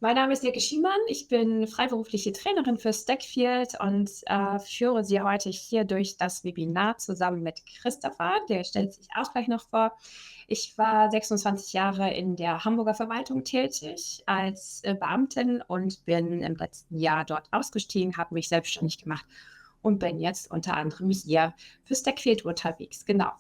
Mein Name ist Silke Schiemann. Ich bin freiberufliche Trainerin für Stackfield und führe Sie heute hier durch das Webinar zusammen mit Christopher. Der stellt sich auch gleich noch vor. Ich war 26 Jahre in der Hamburger Verwaltung tätig als Beamtin und bin im letzten Jahr dort ausgestiegen, habe mich selbstständig gemacht und bin jetzt unter anderem hier für Stackfield unterwegs. Genau.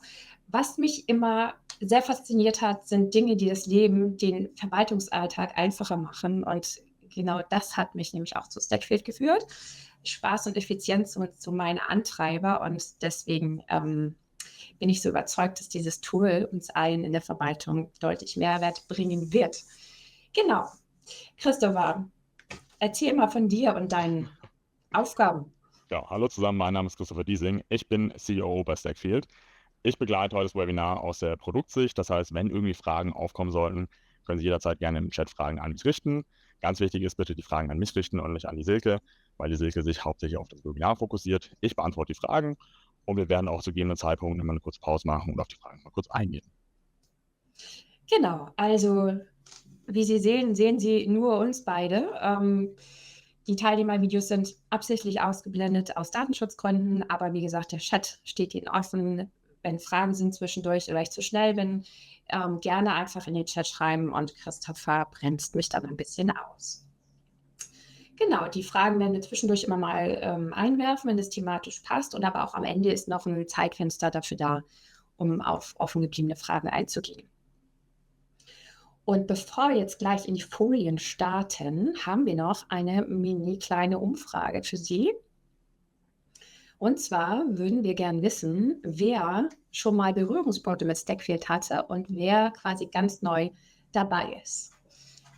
Was mich immer sehr fasziniert hat, sind Dinge, die das Leben, den Verwaltungsalltag einfacher machen. Und genau das hat mich nämlich auch zu Stackfield geführt. Spaß und Effizienz sind so meine Antreiber. Und deswegen bin ich so überzeugt, dass dieses Tool uns allen in der Verwaltung deutlich Mehrwert bringen wird. Genau. Christopher, erzähl mal von dir und deinen Aufgaben. Ja, hallo zusammen, mein Name ist Christopher Diesing. Ich bin COO bei Stackfield. Ich begleite heute das Webinar aus der Produktsicht. Das heißt, wenn irgendwie Fragen aufkommen sollten, können Sie jederzeit gerne im Chat Fragen an mich richten. Ganz wichtig ist, bitte die Fragen an mich richten und nicht an die Silke, weil die Silke sich hauptsächlich auf das Webinar fokussiert. Ich beantworte die Fragen und wir werden auch zu gegebenen Zeitpunkten immer eine kurze Pause machen und auf die Fragen mal kurz eingehen. Genau, also wie Sie sehen, sehen Sie nur uns beide. Die Teilnehmervideos sind absichtlich ausgeblendet aus Datenschutzgründen, aber wie gesagt, der Chat steht Ihnen offen. Wenn Fragen sind zwischendurch oder ich zu schnell bin, gerne einfach in den Chat schreiben und Christopher bremst mich dann ein bisschen aus. Genau, die Fragen werden wir zwischendurch immer mal einwerfen, wenn es thematisch passt, und aber auch am Ende ist noch ein Zeitfenster dafür da, um auf offen gebliebene Fragen einzugehen. Und bevor wir jetzt gleich in die Folien starten, haben wir noch eine mini kleine Umfrage für Sie. Und zwar würden wir gern wissen, wer schon mal Berührungspunkte mit Stackfield hatte und wer quasi ganz neu dabei ist.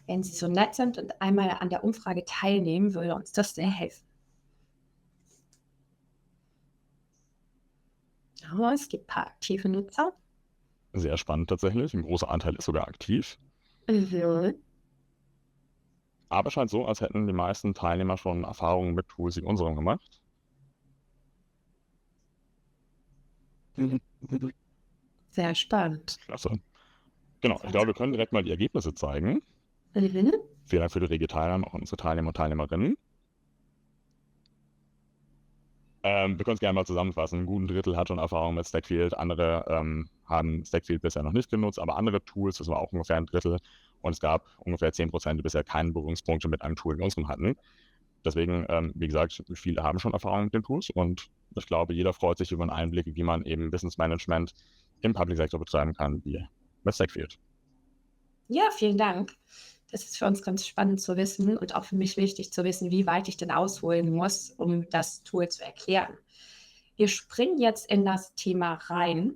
Wenn Sie so nett sind und einmal an der Umfrage teilnehmen, würde uns das sehr helfen. Ja, es gibt ein paar aktive Nutzer. Sehr spannend tatsächlich. Ein großer Anteil ist sogar aktiv. Mhm. Aber es scheint so, als hätten die meisten Teilnehmer schon Erfahrungen mit Tools wie unserem gemacht. Sehr spannend. Klasse. Genau, ich glaube, wir können direkt mal die Ergebnisse zeigen. Mhm. Vielen Dank für die rege Teilnahme, auch unsere Teilnehmer und Teilnehmerinnen. Wir können es gerne mal zusammenfassen. Ein guten Drittel hat schon Erfahrung mit Stackfield, andere haben Stackfield bisher noch nicht genutzt, aber andere Tools, das war auch ungefähr ein Drittel. Und es gab ungefähr 10%, die bisher keine Berührungspunkte mit einem Tool wie unserem hatten. Deswegen, wie gesagt, viele haben schon Erfahrung mit den Tools und ich glaube, jeder freut sich über einen Einblick, wie man eben Wissensmanagement im Public Sector betreiben kann, wie mit Stackfield. Ja, vielen Dank. Das ist für uns ganz spannend zu wissen und auch für mich wichtig zu wissen, wie weit ich denn ausholen muss, um das Tool zu erklären. Wir springen jetzt in das Thema rein.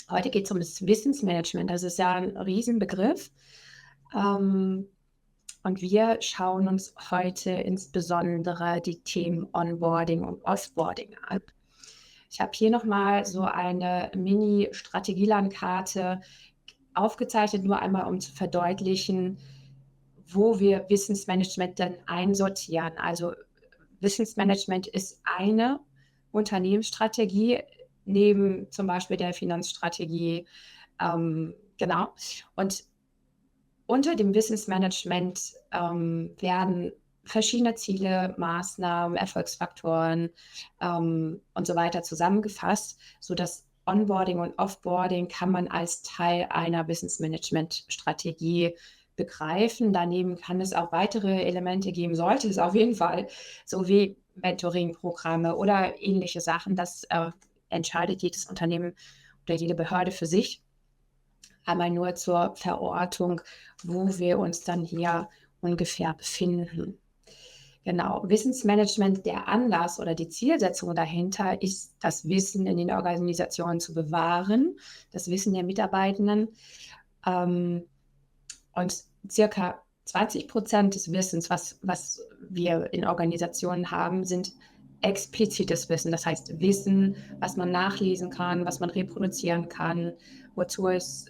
Heute geht es um das Wissensmanagement. Das ist ja ein Riesenbegriff. Und wir schauen uns heute insbesondere die Themen Onboarding und Offboarding an. Ich habe hier nochmal so eine Mini-Strategielandkarte aufgezeichnet, nur einmal um zu verdeutlichen, wo wir Wissensmanagement dann einsortieren. Also Wissensmanagement ist eine Unternehmensstrategie neben zum Beispiel der Finanzstrategie. Genau. Und unter dem Wissensmanagement werden verschiedene Ziele, Maßnahmen, Erfolgsfaktoren und so weiter zusammengefasst, sodass Onboarding und Offboarding kann man als Teil einer Wissensmanagement-Strategie begreifen. Daneben kann es auch weitere Elemente geben, sollte es auf jeden Fall, so wie Mentoring-Programme oder ähnliche Sachen. Das entscheidet jedes Unternehmen oder jede Behörde für sich. Einmal nur zur Verortung, wo wir uns dann hier ungefähr befinden. Genau, Wissensmanagement, der Anlass oder die Zielsetzung dahinter ist, das Wissen in den Organisationen zu bewahren, das Wissen der Mitarbeitenden. Und circa 20% des Wissens, was wir in Organisationen haben, sind explizites Wissen. Das heißt Wissen, was man nachlesen kann, was man reproduzieren kann, wozu es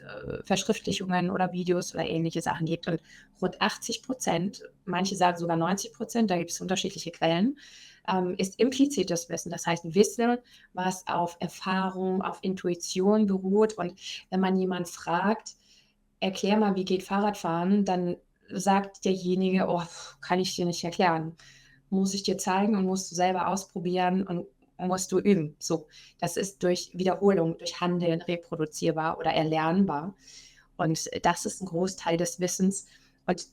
Verschriftlichungen oder Videos oder ähnliche Sachen gibt. Und rund 80%, manche sagen sogar 90%, da gibt es unterschiedliche Quellen, ist implizites Wissen. Das heißt Wissen, was auf Erfahrung, auf Intuition beruht. Und wenn man jemanden fragt, erklär mal, wie geht Fahrradfahren, dann sagt derjenige, oh, kann ich dir nicht erklären. Muss ich dir zeigen und musst du selber ausprobieren und musst du üben. So, das ist durch Wiederholung, durch Handeln reproduzierbar oder erlernbar. Und das ist ein Großteil des Wissens. Und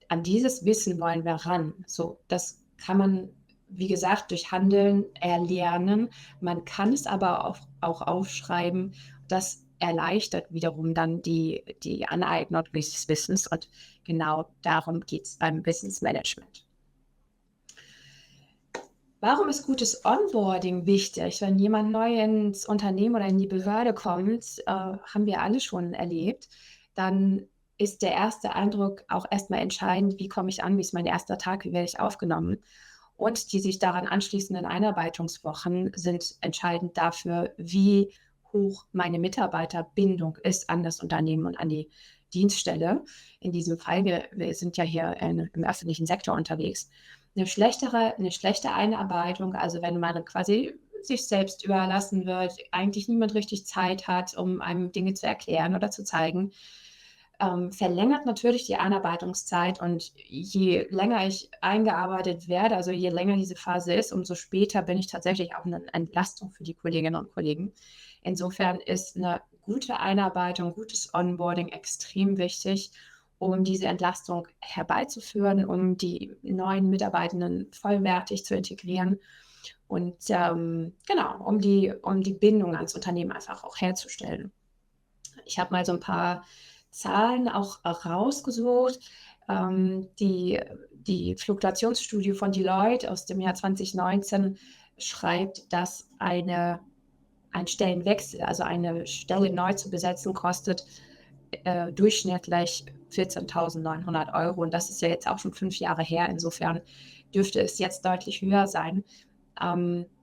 an dieses Wissen wollen wir ran. So, das kann man, wie gesagt, durch Handeln erlernen. Man kann es aber auch aufschreiben. Das erleichtert wiederum dann die Aneignung dieses Wissens. Und genau darum geht es beim Wissensmanagement. Warum ist gutes Onboarding wichtig? Wenn jemand neu ins Unternehmen oder in die Behörde kommt, haben wir alle schon erlebt, dann ist der erste Eindruck auch erstmal entscheidend, wie komme ich an, wie ist mein erster Tag, wie werde ich aufgenommen. Und die sich daran anschließenden Einarbeitungswochen sind entscheidend dafür, wie hoch meine Mitarbeiterbindung ist an das Unternehmen und an die Dienststelle. In diesem Fall, wir sind ja hier im öffentlichen Sektor unterwegs. Eine schlechte Einarbeitung, also wenn man quasi sich selbst überlassen wird, eigentlich niemand richtig Zeit hat, um einem Dinge zu erklären oder zu zeigen, verlängert natürlich die Einarbeitungszeit, und je länger ich eingearbeitet werde, also je länger diese Phase ist, umso später bin ich tatsächlich auch eine Entlastung für die Kolleginnen und Kollegen. Insofern ist eine gute Einarbeitung, gutes Onboarding extrem wichtig, um diese Entlastung herbeizuführen, um die neuen Mitarbeitenden vollwertig zu integrieren und genau, um die Bindung ans Unternehmen einfach auch herzustellen. Ich habe mal so ein paar Zahlen auch rausgesucht. Die Fluktuationsstudie von Deloitte aus dem Jahr 2019 schreibt, dass ein Stellenwechsel, also eine Stelle neu zu besetzen, kostet durchschnittlich 14.900 Euro. Und das ist ja jetzt auch schon 5 Jahre her. Insofern dürfte es jetzt deutlich höher sein.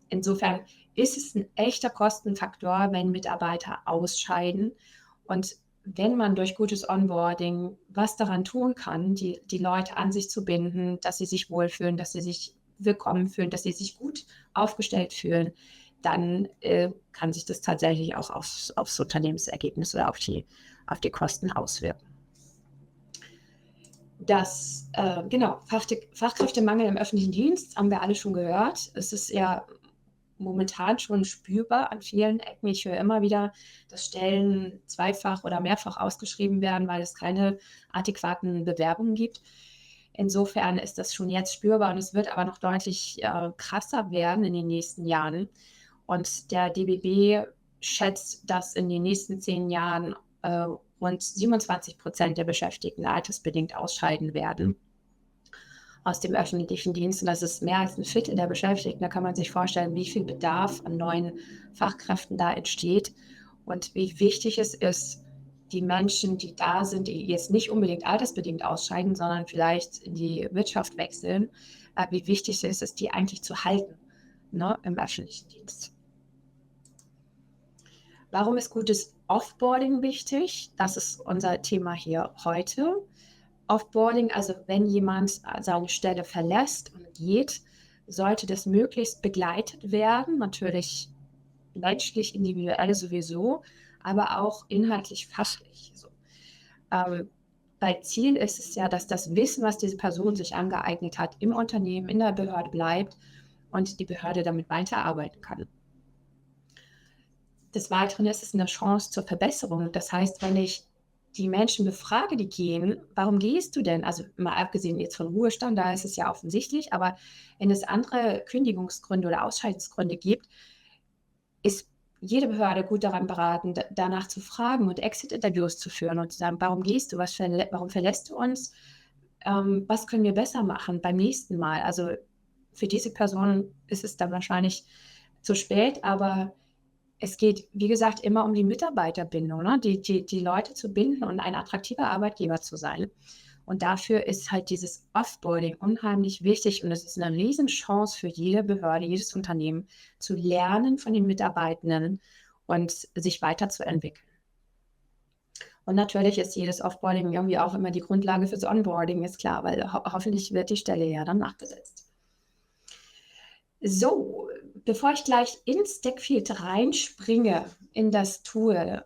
Insofern ist es ein echter Kostenfaktor, wenn Mitarbeiter ausscheiden. Und wenn man durch gutes Onboarding was daran tun kann, die Leute an sich zu binden, dass sie sich wohlfühlen, dass sie sich willkommen fühlen, dass sie sich gut aufgestellt fühlen, dann kann sich das tatsächlich auch aufs Unternehmensergebnis oder auf die Kosten auswirken. Genau, Fachkräftemangel im öffentlichen Dienst haben wir alle schon gehört. Es ist ja momentan schon spürbar an vielen Ecken. Ich höre immer wieder, dass Stellen zweifach oder mehrfach ausgeschrieben werden, weil es keine adäquaten Bewerbungen gibt. Insofern ist das schon jetzt spürbar, und es wird aber noch deutlich krasser werden in den nächsten Jahren. Und der DBB schätzt, dass in den nächsten 10 Jahren rund 27% der Beschäftigten altersbedingt ausscheiden werden aus dem öffentlichen Dienst. Und das ist mehr als ein Viertel der Beschäftigten. Da kann man sich vorstellen, wie viel Bedarf an neuen Fachkräften da entsteht und wie wichtig es ist, die Menschen, die da sind, die jetzt nicht unbedingt altersbedingt ausscheiden, sondern vielleicht in die Wirtschaft wechseln, wie wichtig es ist, die eigentlich zu halten, ne, im öffentlichen Dienst. Warum ist gutes Offboarding wichtig? Das ist unser Thema hier heute. Offboarding, also wenn jemand seine Stelle verlässt und geht, sollte das möglichst begleitet werden, natürlich menschlich, individuell sowieso, aber auch inhaltlich, fachlich. So. Weil Ziel ist es ja, dass das Wissen, was diese Person sich angeeignet hat, im Unternehmen, in der Behörde bleibt und die Behörde damit weiterarbeiten kann. Des Weiteren ist es eine Chance zur Verbesserung. Das heißt, wenn ich die Menschen befrage, die gehen, warum gehst du denn? Also mal abgesehen jetzt von Ruhestand, da ist es ja offensichtlich, aber wenn es andere Kündigungsgründe oder Ausscheidungsgründe gibt, ist jede Behörde gut daran beraten, danach zu fragen und Exit-Interviews zu führen und zu sagen, warum gehst du, warum verlässt du uns, was können wir besser machen beim nächsten Mal? Also für diese Person ist es dann wahrscheinlich zu spät, aber es geht, wie gesagt, immer um die Mitarbeiterbindung, ne? Die Leute zu binden und ein attraktiver Arbeitgeber zu sein. Und dafür ist halt dieses Offboarding unheimlich wichtig, und es ist eine Riesenchance für jede Behörde, jedes Unternehmen, zu lernen von den Mitarbeitenden und sich weiterzuentwickeln. Und natürlich ist jedes Offboarding irgendwie auch immer die Grundlage fürs Onboarding, ist klar, weil hoffentlich wird die Stelle ja dann nachbesetzt. So, bevor ich gleich in Stackfield reinspringe in das Tool,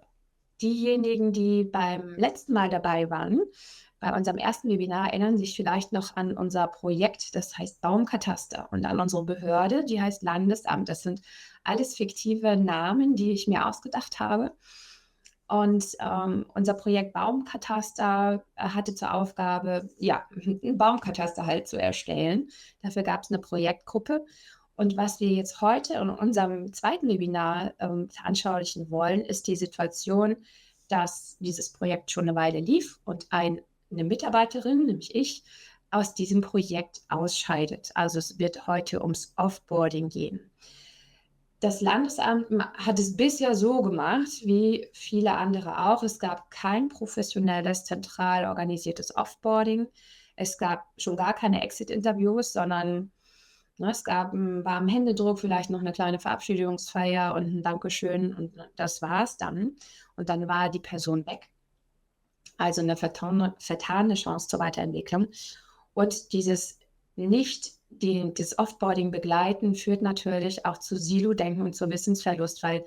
diejenigen, die beim letzten Mal dabei waren, Bei unserem ersten Webinar erinnern Sie sich vielleicht noch an unser Projekt, das heißt Baumkataster, und an unsere Behörde, die heißt Landesamt. Das sind alles fiktive Namen, die ich mir ausgedacht habe. Und unser Projekt Baumkataster hatte zur Aufgabe, ja, ein Baumkataster halt zu erstellen. Dafür gab es eine Projektgruppe. Und was wir jetzt heute in unserem zweiten Webinar veranschaulichen wollen, ist die Situation, dass dieses Projekt schon eine Weile lief und eine Mitarbeiterin, nämlich ich, aus diesem Projekt ausscheidet. Also es wird heute ums Offboarding gehen. Das Landesamt hat es bisher so gemacht, wie viele andere auch. Es gab kein professionelles, zentral organisiertes Offboarding. Es gab schon gar keine Exit-Interviews, sondern es gab einen warmen Händedruck, vielleicht noch eine kleine Verabschiedungsfeier und ein Dankeschön und das war es dann. Und dann war die Person weg. Also eine vertane Chance zur Weiterentwicklung. Und dieses das Offboarding begleiten führt natürlich auch zu Silo-Denken und zu Wissensverlust, weil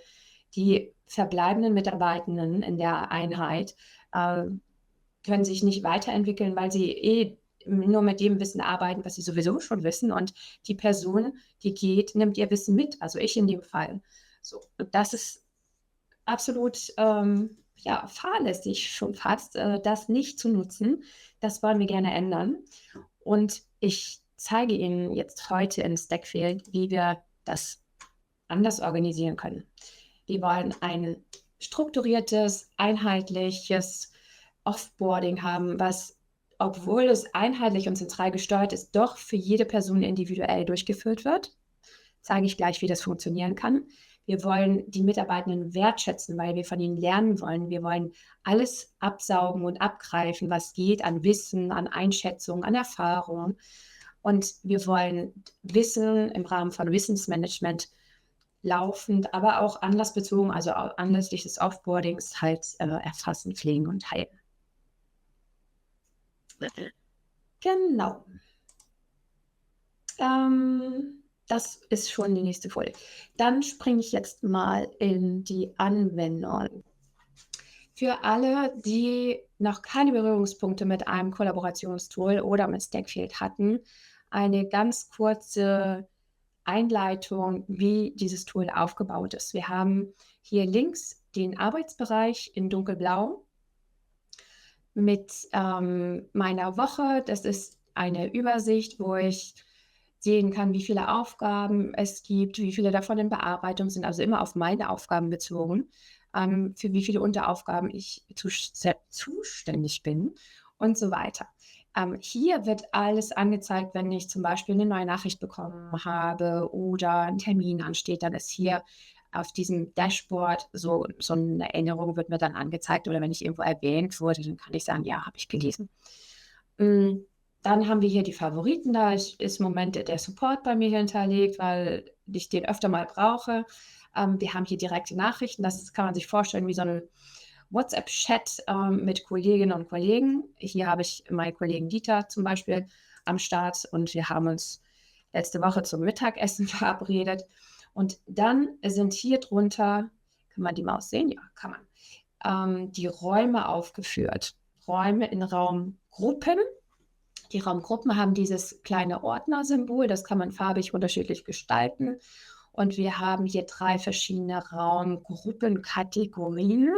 die verbleibenden Mitarbeitenden in der Einheit können sich nicht weiterentwickeln, weil sie nur mit dem Wissen arbeiten, was sie sowieso schon wissen. Und die Person, die geht, nimmt ihr Wissen mit, also ich in dem Fall. So, und das ist absolut fahrlässig schon fast, das nicht zu nutzen. Das wollen wir gerne ändern. Und ich zeige Ihnen jetzt heute in Stackfield, wie wir das anders organisieren können. Wir wollen ein strukturiertes, einheitliches Offboarding haben, was, obwohl es einheitlich und zentral gesteuert ist, doch für jede Person individuell durchgeführt wird. Zeige ich gleich, wie das funktionieren kann. Wir wollen die Mitarbeitenden wertschätzen, weil wir von ihnen lernen wollen. Wir wollen alles absaugen und abgreifen, was geht an Wissen, an Einschätzung, an Erfahrung. Und wir wollen Wissen im Rahmen von Wissensmanagement laufend, aber auch anlassbezogen, also anlässlich des Offboardings halt erfassen, pflegen und teilen. Genau. Das ist schon die nächste Folie. Dann springe ich jetzt mal in die Anwendung. Für alle, die noch keine Berührungspunkte mit einem Kollaborationstool oder mit Stackfield hatten, eine ganz kurze Einleitung, wie dieses Tool aufgebaut ist. Wir haben hier links den Arbeitsbereich in dunkelblau mit meiner Woche. Das ist eine Übersicht, wo ich sehen kann, wie viele Aufgaben es gibt, wie viele davon in Bearbeitung sind, also immer auf meine Aufgaben bezogen, für wie viele Unteraufgaben ich zuständig bin und so weiter. Hier wird alles angezeigt, wenn ich zum Beispiel eine neue Nachricht bekommen habe oder ein Termin ansteht, dann ist hier auf diesem Dashboard so eine Erinnerung wird mir dann angezeigt oder wenn ich irgendwo erwähnt wurde, dann kann ich sagen, ja, habe ich gelesen. Dann haben wir hier die Favoriten, da ist im Moment der Support bei mir hinterlegt, weil ich den öfter mal brauche. Wir haben hier direkte Nachrichten, das kann man sich vorstellen wie so ein WhatsApp-Chat mit Kolleginnen und Kollegen. Hier habe ich meinen Kollegen Dieter zum Beispiel am Start und wir haben uns letzte Woche zum Mittagessen verabredet. Und dann sind hier drunter, kann man die Maus sehen? Ja, kann man. Die Räume aufgeführt. Räume in Raumgruppen. Die Raumgruppen haben dieses kleine Ordnersymbol, das kann man farbig unterschiedlich gestalten. Und wir haben hier 3 verschiedene Raumgruppenkategorien.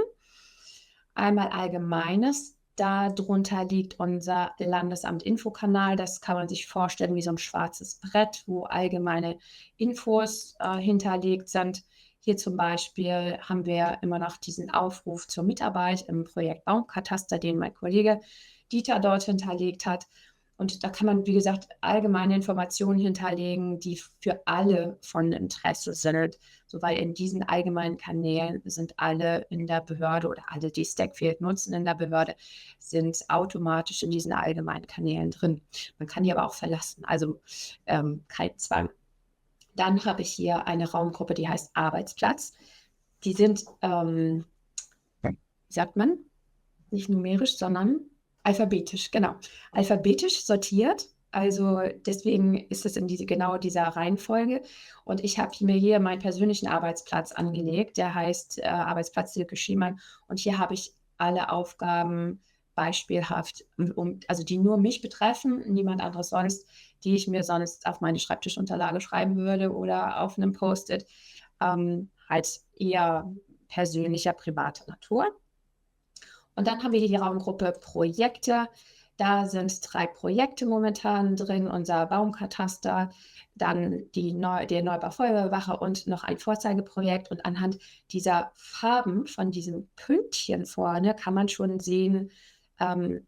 Einmal Allgemeines, darunter liegt unser Landesamt-Infokanal. Das kann man sich vorstellen wie so ein schwarzes Brett, wo allgemeine Infos hinterlegt sind. Hier zum Beispiel haben wir immer noch diesen Aufruf zur Mitarbeit im Projekt Baumkataster, den mein Kollege Dieter dort hinterlegt hat. Und da kann man, wie gesagt, allgemeine Informationen hinterlegen, die für alle von Interesse sind. So, weil in diesen allgemeinen Kanälen sind alle in der Behörde oder alle, die Stackfield nutzen in der Behörde, sind automatisch in diesen allgemeinen Kanälen drin. Man kann die aber auch verlassen, also kein Zwang. Dann habe ich hier eine Raumgruppe, die heißt Arbeitsplatz. Die sind, wie sagt man, nicht numerisch, sondern alphabetisch, genau. Alphabetisch sortiert, also deswegen ist es in dieser Reihenfolge. Und ich habe mir hier meinen persönlichen Arbeitsplatz angelegt, der heißt Arbeitsplatz Silke Schiemann. Und hier habe ich alle Aufgaben beispielhaft, also die nur mich betreffen, niemand anderes sonst, die ich mir sonst auf meine Schreibtischunterlage schreiben würde oder auf einem Post-it, halt eher persönlicher, privater Natur. Und dann haben wir hier die Raumgruppe Projekte. Da sind 3 Projekte momentan drin, unser Baumkataster, dann der Neubau Feuerwehrwache und noch ein Vorzeigeprojekt. Und anhand dieser Farben von diesen Pünktchen vorne kann man schon sehen,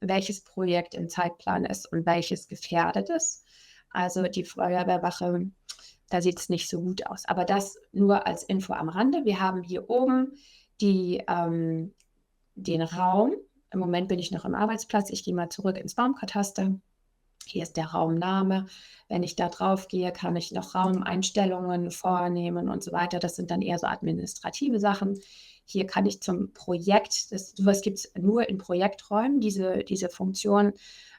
welches Projekt im Zeitplan ist und welches gefährdet ist. Also die Feuerwehrwache, da sieht es nicht so gut aus. Aber das nur als Info am Rande. Wir haben hier oben den Raum. Im Moment bin ich noch im Arbeitsplatz. Ich gehe mal zurück ins Baumkataster. Hier ist der Raumname. Wenn ich da drauf gehe, kann ich noch Raumeinstellungen vornehmen und so weiter. Das sind dann eher so administrative Sachen. Hier kann ich zum Projekt, sowas gibt es nur in Projekträumen, diese Funktion,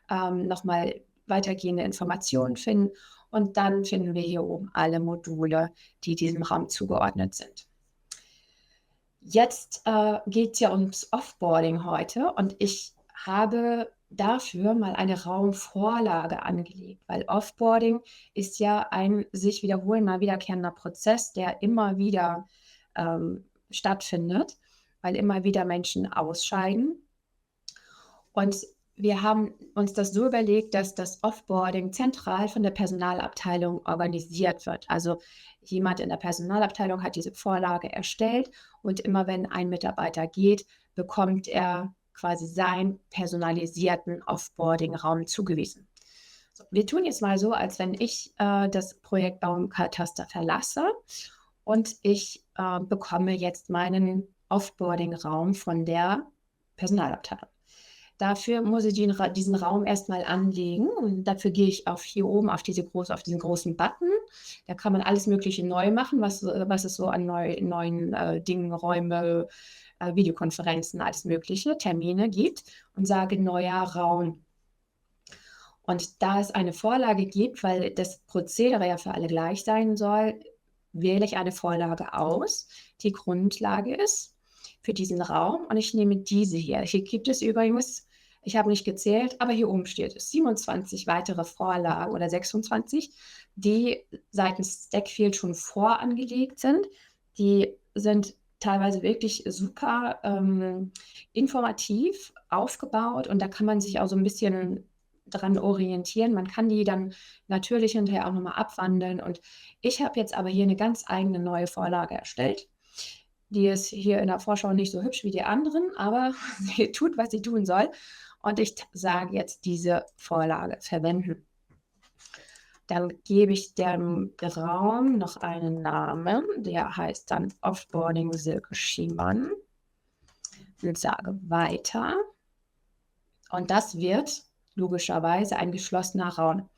nochmal weitergehende Informationen finden. Und dann finden wir hier oben alle Module, die diesem Raum zugeordnet sind. Jetzt geht es ja ums Offboarding heute und ich habe dafür mal eine Raumvorlage angelegt, weil Offboarding ist ja ein sich wiederholender, wiederkehrender Prozess, der immer wieder stattfindet, weil immer wieder Menschen ausscheiden. Und wir haben uns das so überlegt, dass das Offboarding zentral von der Personalabteilung organisiert wird. Also jemand in der Personalabteilung hat diese Vorlage erstellt und immer wenn ein Mitarbeiter geht, bekommt er quasi seinen personalisierten Offboarding-Raum zugewiesen. So, wir tun jetzt mal so, als wenn ich das Projekt Baumkataster verlasse und ich bekomme jetzt meinen Offboarding-Raum von der Personalabteilung. Dafür muss ich diesen Raum erstmal anlegen und dafür gehe ich hier oben auf diesen großen Button. Da kann man alles Mögliche neu machen, was es so an neuen Dingen, Räume, Videokonferenzen, alles Mögliche, Termine gibt und sage neuer Raum. Und da es eine Vorlage gibt, weil das Prozedere ja für alle gleich sein soll, wähle ich eine Vorlage aus, die Grundlage ist für diesen Raum und ich nehme diese hier. Hier gibt es übrigens, ich habe nicht gezählt, aber hier oben steht es 27 weitere Vorlagen oder 26, die seitens Stackfield schon vorangelegt sind. Die sind teilweise wirklich super informativ aufgebaut und da kann man sich auch so ein bisschen dran orientieren. Man kann die dann natürlich hinterher auch nochmal abwandeln und ich habe jetzt aber hier eine ganz eigene neue Vorlage erstellt. Die ist hier in der Vorschau nicht so hübsch wie die anderen, aber sie tut, was sie tun soll. Und ich sage jetzt diese Vorlage verwenden. Dann gebe ich dem Raum noch einen Namen, der heißt dann Offboarding Silke Schiemann und sage weiter. Und das wird logischerweise ein geschlossener Raum,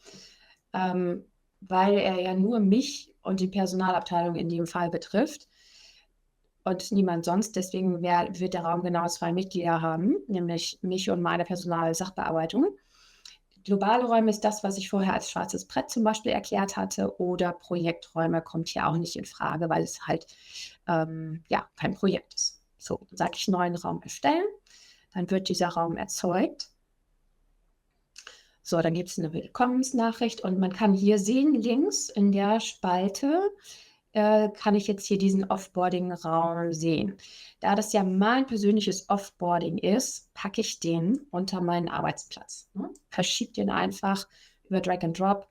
weil er ja nur mich und die Personalabteilung in dem Fall betrifft und niemand sonst. Deswegen wird der Raum genau 2 Mitglieder haben, nämlich mich und meine Personalsachbearbeitung. Globale Räume ist das, was ich vorher als schwarzes Brett zum Beispiel erklärt hatte, oder Projekträume kommt hier auch nicht in Frage, weil es halt kein Projekt ist. So, dann sage ich neuen Raum erstellen, dann wird dieser Raum erzeugt. So, dann gibt es eine Willkommensnachricht und man kann hier sehen, links in der Spalte kann ich jetzt hier diesen Offboarding-Raum sehen. Da das ja mein persönliches Offboarding ist, packe ich den unter meinen Arbeitsplatz. Ne? Verschiebe den einfach über Drag and Drop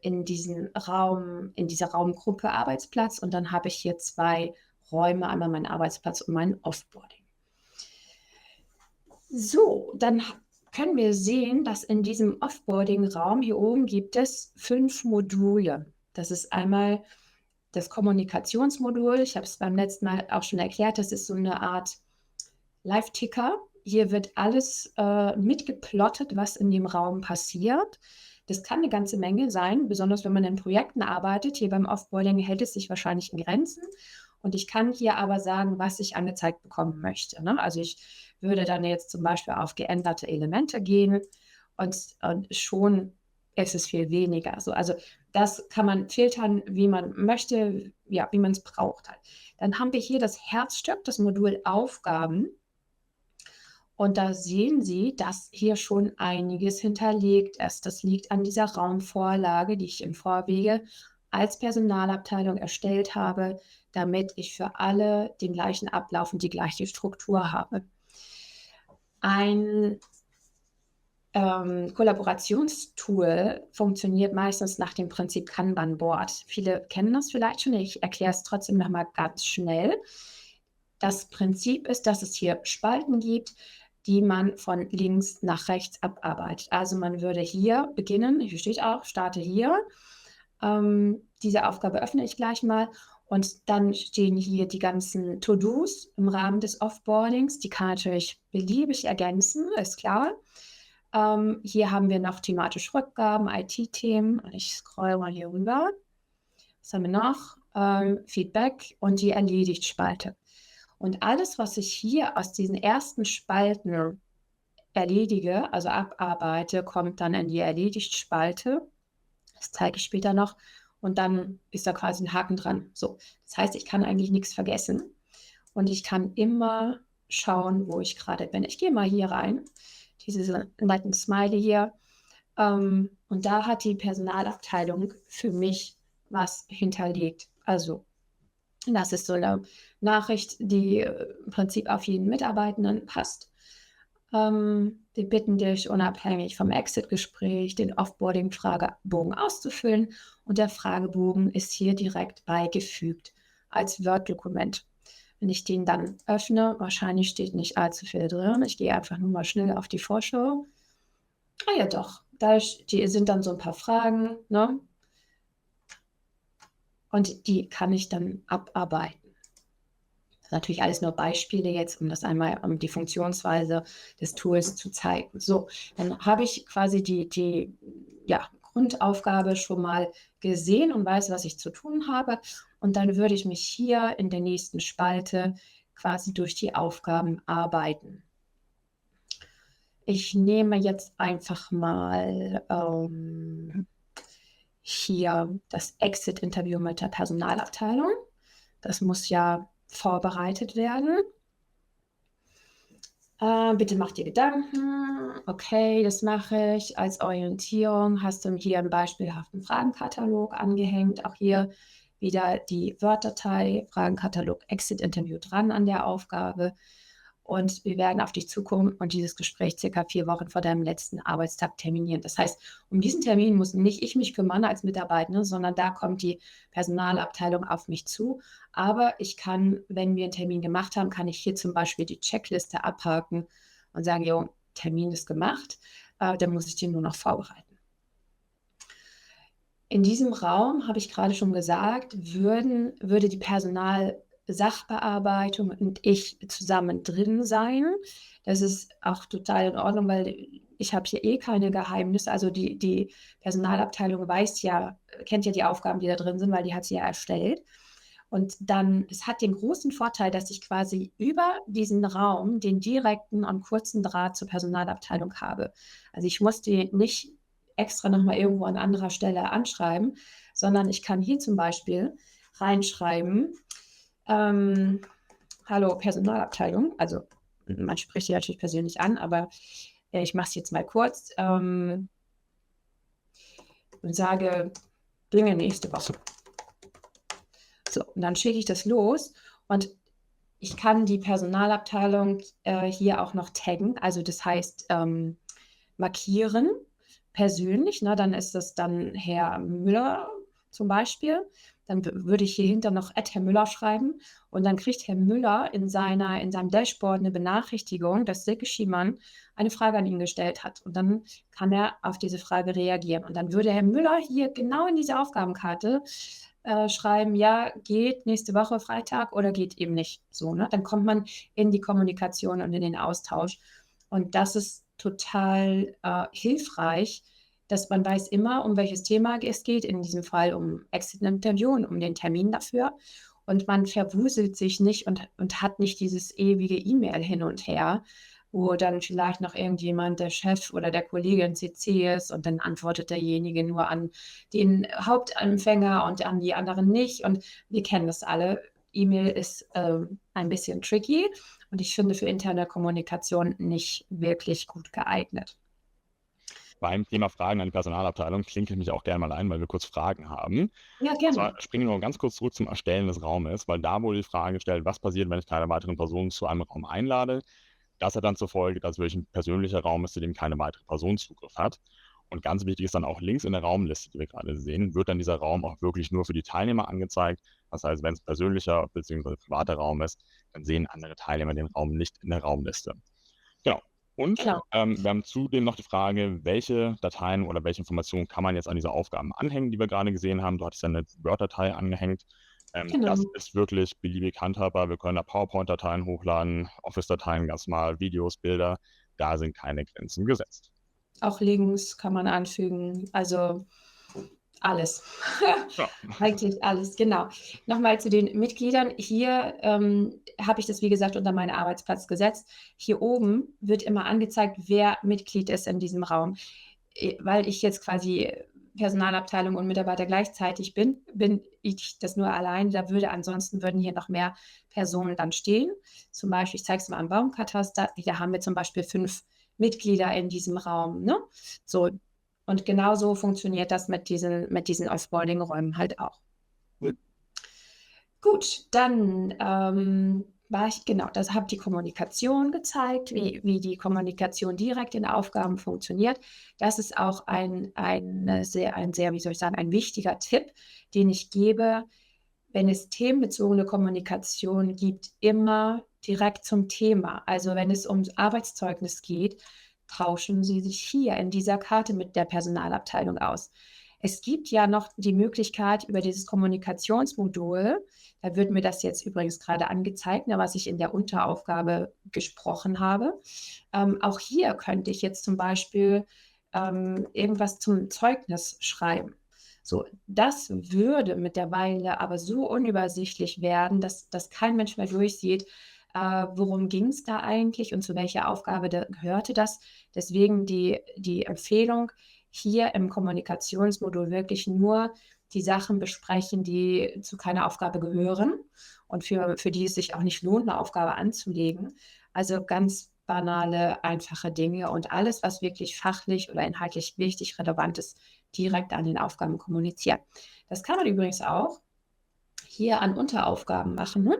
in diesen Raum, in diese Raumgruppe Arbeitsplatz und dann habe ich hier 2 Räume, einmal meinen Arbeitsplatz und mein Offboarding. So, dann können wir sehen, dass in diesem Offboarding-Raum hier oben gibt es 5 Module. Das ist einmal das Kommunikationsmodul. Ich habe es beim letzten Mal auch schon erklärt. Das ist so eine Art Live-Ticker. Hier wird alles mitgeplottet, was in dem Raum passiert. Das kann eine ganze Menge sein, besonders wenn man in Projekten arbeitet. Hier beim Offboarding hält es sich wahrscheinlich in Grenzen. Und ich kann hier aber sagen, was ich angezeigt bekommen möchte. Ne? Also ich würde dann jetzt zum Beispiel auf geänderte Elemente gehen und schon ist es viel weniger. Also das kann man filtern, wie man möchte, ja, wie man es braucht. Halt. Dann haben wir hier das Herzstück, das Modul Aufgaben. Und da sehen Sie, dass hier schon einiges hinterlegt ist. Das liegt an dieser Raumvorlage, die ich im Vorwege als Personalabteilung erstellt habe, damit ich für alle den gleichen Ablauf und die gleiche Struktur habe. Ein Kollaborationstool funktioniert meistens nach dem Prinzip Kanban-Board. Viele kennen das vielleicht schon, ich erkläre es trotzdem noch mal ganz schnell. Das Prinzip ist, dass es hier Spalten gibt, die man von links nach rechts abarbeitet. Also man würde hier beginnen, hier steht auch, starte hier. Diese Aufgabe öffne ich gleich mal. Und dann stehen hier die ganzen To-Dos im Rahmen des Offboardings. Die kann natürlich beliebig ergänzen, ist klar. Hier haben wir noch thematische Rückgaben, IT-Themen. Und ich scroll mal hier rüber. Was haben wir noch? Feedback und die Erledigt-Spalte. Und alles, was ich hier aus diesen ersten Spalten erledige, also abarbeite, kommt dann in die Erledigt-Spalte. Das zeige ich später noch. Und dann ist da quasi ein Haken dran. So, das heißt, ich kann eigentlich nichts vergessen. Und ich kann immer schauen, wo ich gerade bin. Ich gehe mal hier rein, diese netten Smiley hier. Und da hat die Personalabteilung für mich was hinterlegt. Also, das ist so eine Nachricht, die im Prinzip auf jeden Mitarbeitenden passt. Die bitten dich, unabhängig vom Exit-Gespräch den Offboarding-Fragebogen auszufüllen und der Fragebogen ist hier direkt beigefügt als Word-Dokument. Wenn ich den dann öffne, wahrscheinlich steht nicht allzu viel drin. Ich gehe einfach nur mal schnell auf die Vorschau. Ah ja doch, da sind dann so ein paar Fragen, ne? Und die kann ich dann abarbeiten. Das sind natürlich alles nur Beispiele jetzt, um das einmal, um die Funktionsweise des Tools zu zeigen. So, dann habe ich quasi die Grundaufgabe schon mal gesehen und weiß, was ich zu tun habe. Und dann würde ich mich hier in der nächsten Spalte quasi durch die Aufgaben arbeiten. Ich nehme jetzt einfach mal hier das Exit-Interview mit der Personalabteilung. Das muss ja vorbereitet werden. Bitte mach dir Gedanken. Okay, das mache ich. Als Orientierung hast du hier einen beispielhaften Fragenkatalog angehängt. Auch hier wieder die Word-Datei, Fragenkatalog, Exit-Interview dran an der Aufgabe. Und wir werden auf dich zukommen und dieses Gespräch circa 4 Wochen vor deinem letzten Arbeitstag terminieren. Das heißt, um diesen Termin muss nicht ich mich kümmern als Mitarbeitende, sondern da kommt die Personalabteilung auf mich zu. Aber ich kann, wenn wir einen Termin gemacht haben, kann ich hier zum Beispiel die Checkliste abhaken und sagen, jo, Termin ist gemacht, dann muss ich den nur noch vorbereiten. In diesem Raum, habe ich gerade schon gesagt, würde die Personalsachbearbeitung und ich zusammen drin sein. Das ist auch total in Ordnung, weil ich habe hier keine Geheimnisse. Also die Personalabteilung kennt ja die Aufgaben, die da drin sind, weil die hat sie ja erstellt. Und dann, es hat den großen Vorteil, dass ich quasi über diesen Raum den direkten und kurzen Draht zur Personalabteilung habe. Also ich muss die nicht extra nochmal irgendwo an anderer Stelle anschreiben, sondern ich kann hier zum Beispiel reinschreiben, hallo Personalabteilung, also man spricht sie natürlich persönlich an, aber ich mache es jetzt mal kurz und sage, bringe nächste Woche. So, und dann schicke ich das los und ich kann die Personalabteilung hier auch noch taggen, also das heißt markieren persönlich, ne, dann ist das dann Herr Müller zum Beispiel. Dann würde ich hier hinter noch Herr Müller schreiben und dann kriegt Herr Müller in seinem Dashboard eine Benachrichtigung, dass Silke Schiemann eine Frage an ihn gestellt hat. Und dann kann er auf diese Frage reagieren. Und dann würde Herr Müller hier genau in diese Aufgabenkarte schreiben, ja, geht nächste Woche Freitag oder geht eben nicht. So, ne? Dann kommt man in die Kommunikation und in den Austausch. Und das ist total hilfreich, dass man weiß immer, um welches Thema es geht, in diesem Fall um Exit-Interview und um den Termin dafür. Und man verwuselt sich nicht und hat nicht dieses ewige E-Mail hin und her, wo dann vielleicht noch irgendjemand, der Chef oder der Kollege in CC ist und dann antwortet derjenige nur an den Hauptempfänger und an die anderen nicht. Und wir kennen das alle. E-Mail ist ein bisschen tricky und ich finde für interne Kommunikation nicht wirklich gut geeignet. Beim Thema Fragen an die Personalabteilung klinke ich mich auch gerne mal ein, weil wir kurz Fragen haben. Ja, Und zwar gerne. springen wir noch ganz kurz zurück zum Erstellen des Raumes, weil da wurde die Frage gestellt, was passiert, wenn ich keine weiteren Personen zu einem Raum einlade? Das hat dann zur Folge, dass wirklich ein persönlicher Raum ist, zu dem keine weitere Person Zugriff hat. Und ganz wichtig ist dann auch links in der Raumliste, die wir gerade sehen, wird dann dieser Raum auch wirklich nur für die Teilnehmer angezeigt. Das heißt, wenn es persönlicher bzw. privater Raum ist, dann sehen andere Teilnehmer den Raum nicht in der Raumliste. Genau. Und Genau, wir haben zudem noch die Frage, welche Dateien oder welche Informationen kann man jetzt an diese Aufgaben anhängen, die wir gerade gesehen haben. Du hattest ja eine Word-Datei angehängt. Das genau. ist wirklich beliebig handhabbar. Wir können da PowerPoint-Dateien hochladen, Office-Dateien ganz normal, Videos, Bilder. Da sind keine Grenzen gesetzt. Auch Links kann man anfügen, also alles. Ja. Eigentlich alles, genau. Nochmal zu den Mitgliedern. Hier habe ich das, wie gesagt, unter meinen Arbeitsplatz gesetzt. Hier oben wird immer angezeigt, wer Mitglied ist in diesem Raum. Weil ich jetzt quasi Personalabteilung und Mitarbeiter gleichzeitig bin ich das nur allein. Ansonsten würden hier noch mehr Personen dann stehen. Zum Beispiel, ich zeige es mal am Baumkataster. Hier haben wir zum Beispiel 5 Mitglieder in diesem Raum. Ne? So, und genauso funktioniert das mit diesen Offboarding-Räumen halt auch. Gut, dann habe die Kommunikation gezeigt, wie die Kommunikation direkt in Aufgaben funktioniert. Das ist auch ein sehr, wie soll ich sagen, ein wichtiger Tipp, den ich gebe, wenn es themenbezogene Kommunikation gibt, immer direkt zum Thema. Also wenn es ums Arbeitszeugnis geht, tauschen Sie sich hier in dieser Karte mit der Personalabteilung aus. Es gibt ja noch die Möglichkeit über dieses Kommunikationsmodul, da wird mir das jetzt übrigens gerade angezeigt, was ich in der Unteraufgabe gesprochen habe. Auch hier könnte ich jetzt zum Beispiel irgendwas zum Zeugnis schreiben. So, das würde mittlerweile aber so unübersichtlich werden, dass kein Mensch mehr durchsieht, worum ging es da eigentlich und zu welcher Aufgabe gehörte das. Deswegen die Empfehlung, hier im Kommunikationsmodul wirklich nur die Sachen besprechen, die zu keiner Aufgabe gehören und für die es sich auch nicht lohnt, eine Aufgabe anzulegen. Also ganz banale, einfache Dinge und alles, was wirklich fachlich oder inhaltlich wichtig, relevant ist, direkt an den Aufgaben kommunizieren. Das kann man übrigens auch hier an Unteraufgaben machen. Ne?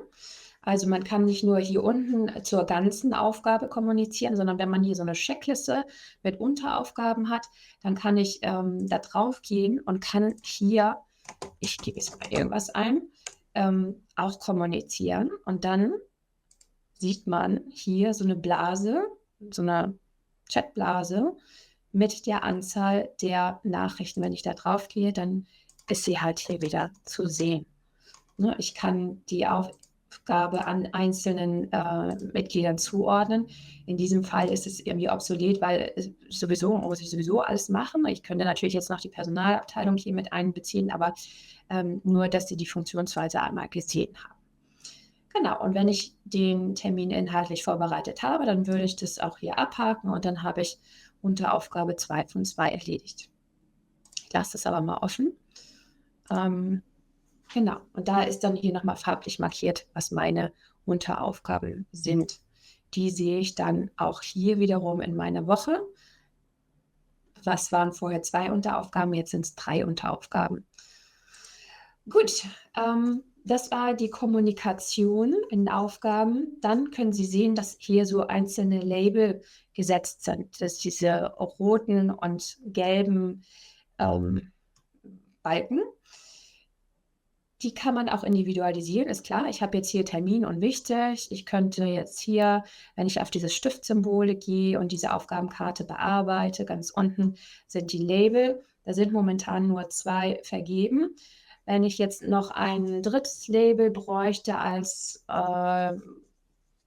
Also man kann nicht nur hier unten zur ganzen Aufgabe kommunizieren, sondern wenn man hier so eine Checkliste mit Unteraufgaben hat, dann kann ich da drauf gehen und kann hier, ich gebe jetzt mal irgendwas ein, auch kommunizieren. Und dann sieht man hier so eine Blase, so eine Chatblase mit der Anzahl der Nachrichten. Wenn ich da drauf gehe, dann ist sie halt hier wieder zu sehen. Ne, ich kann die Aufgabe an einzelnen Mitgliedern zuordnen. In diesem Fall ist es irgendwie obsolet, weil muss ich sowieso alles machen. Ich könnte natürlich jetzt noch die Personalabteilung hier mit einbeziehen, aber nur, dass Sie die Funktionsweise einmal gesehen haben. Genau, und wenn ich den Termin inhaltlich vorbereitet habe, dann würde ich das auch hier abhaken und dann habe ich Unteraufgabe 2 von 2 erledigt. Ich lasse das aber mal offen. Genau, und da ist dann hier nochmal farblich markiert, was meine Unteraufgaben sind. Die sehe ich dann auch hier wiederum in meiner Woche. Was waren vorher 2 Unteraufgaben, jetzt sind es 3 Unteraufgaben. Gut, das war die Kommunikation in Aufgaben. Dann können Sie sehen, dass hier so einzelne Label gesetzt sind, dass diese roten und gelben Balken. Die kann man auch individualisieren, ist klar. Ich habe jetzt hier Termin und wichtig. Ich könnte jetzt hier, wenn ich auf diese Stiftsymbole gehe und diese Aufgabenkarte bearbeite, ganz unten sind die Label. Da sind momentan nur 2 vergeben. Wenn ich jetzt noch ein drittes Label bräuchte als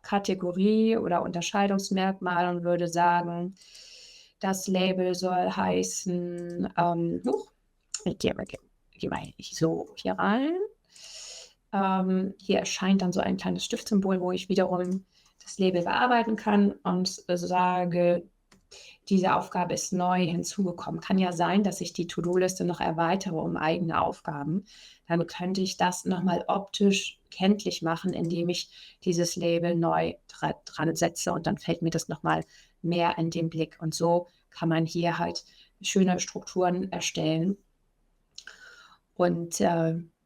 Kategorie oder Unterscheidungsmerkmal und würde sagen, das Label soll heißen, ich gehe mal so hier rein. Hier erscheint dann so ein kleines Stiftsymbol, wo ich wiederum das Label bearbeiten kann und sage diese Aufgabe ist neu hinzugekommen. Kann ja sein, dass ich die To-Do-Liste noch erweitere um eigene Aufgaben. Dann könnte ich das nochmal optisch kenntlich machen, indem ich dieses Label neu dran setze und dann fällt mir das nochmal mehr in den Blick. Und so kann man hier halt schöne Strukturen erstellen und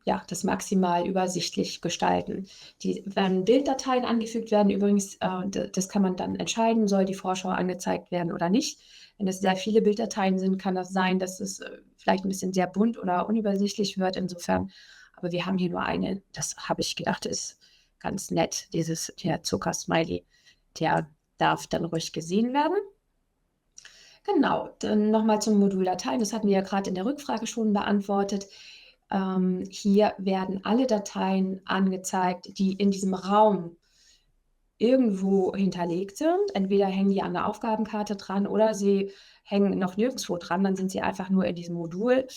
ja, das maximal übersichtlich gestalten. Wenn Bilddateien angefügt werden, übrigens, das kann man dann entscheiden, soll die Vorschau angezeigt werden oder nicht. Wenn es sehr viele Bilddateien sind, kann das sein, dass es vielleicht ein bisschen sehr bunt oder unübersichtlich wird. Insofern, aber wir haben hier nur eine, das habe ich gedacht, ist ganz nett, der Zuckersmiley, der darf dann ruhig gesehen werden. Genau, dann nochmal zum Modul Dateien. Das hatten wir ja gerade in der Rückfrage schon beantwortet. Hier werden alle Dateien angezeigt, die in diesem Raum irgendwo hinterlegt sind. Entweder hängen die an der Aufgabenkarte dran oder sie hängen noch nirgendwo dran, dann sind sie einfach nur in diesem Modul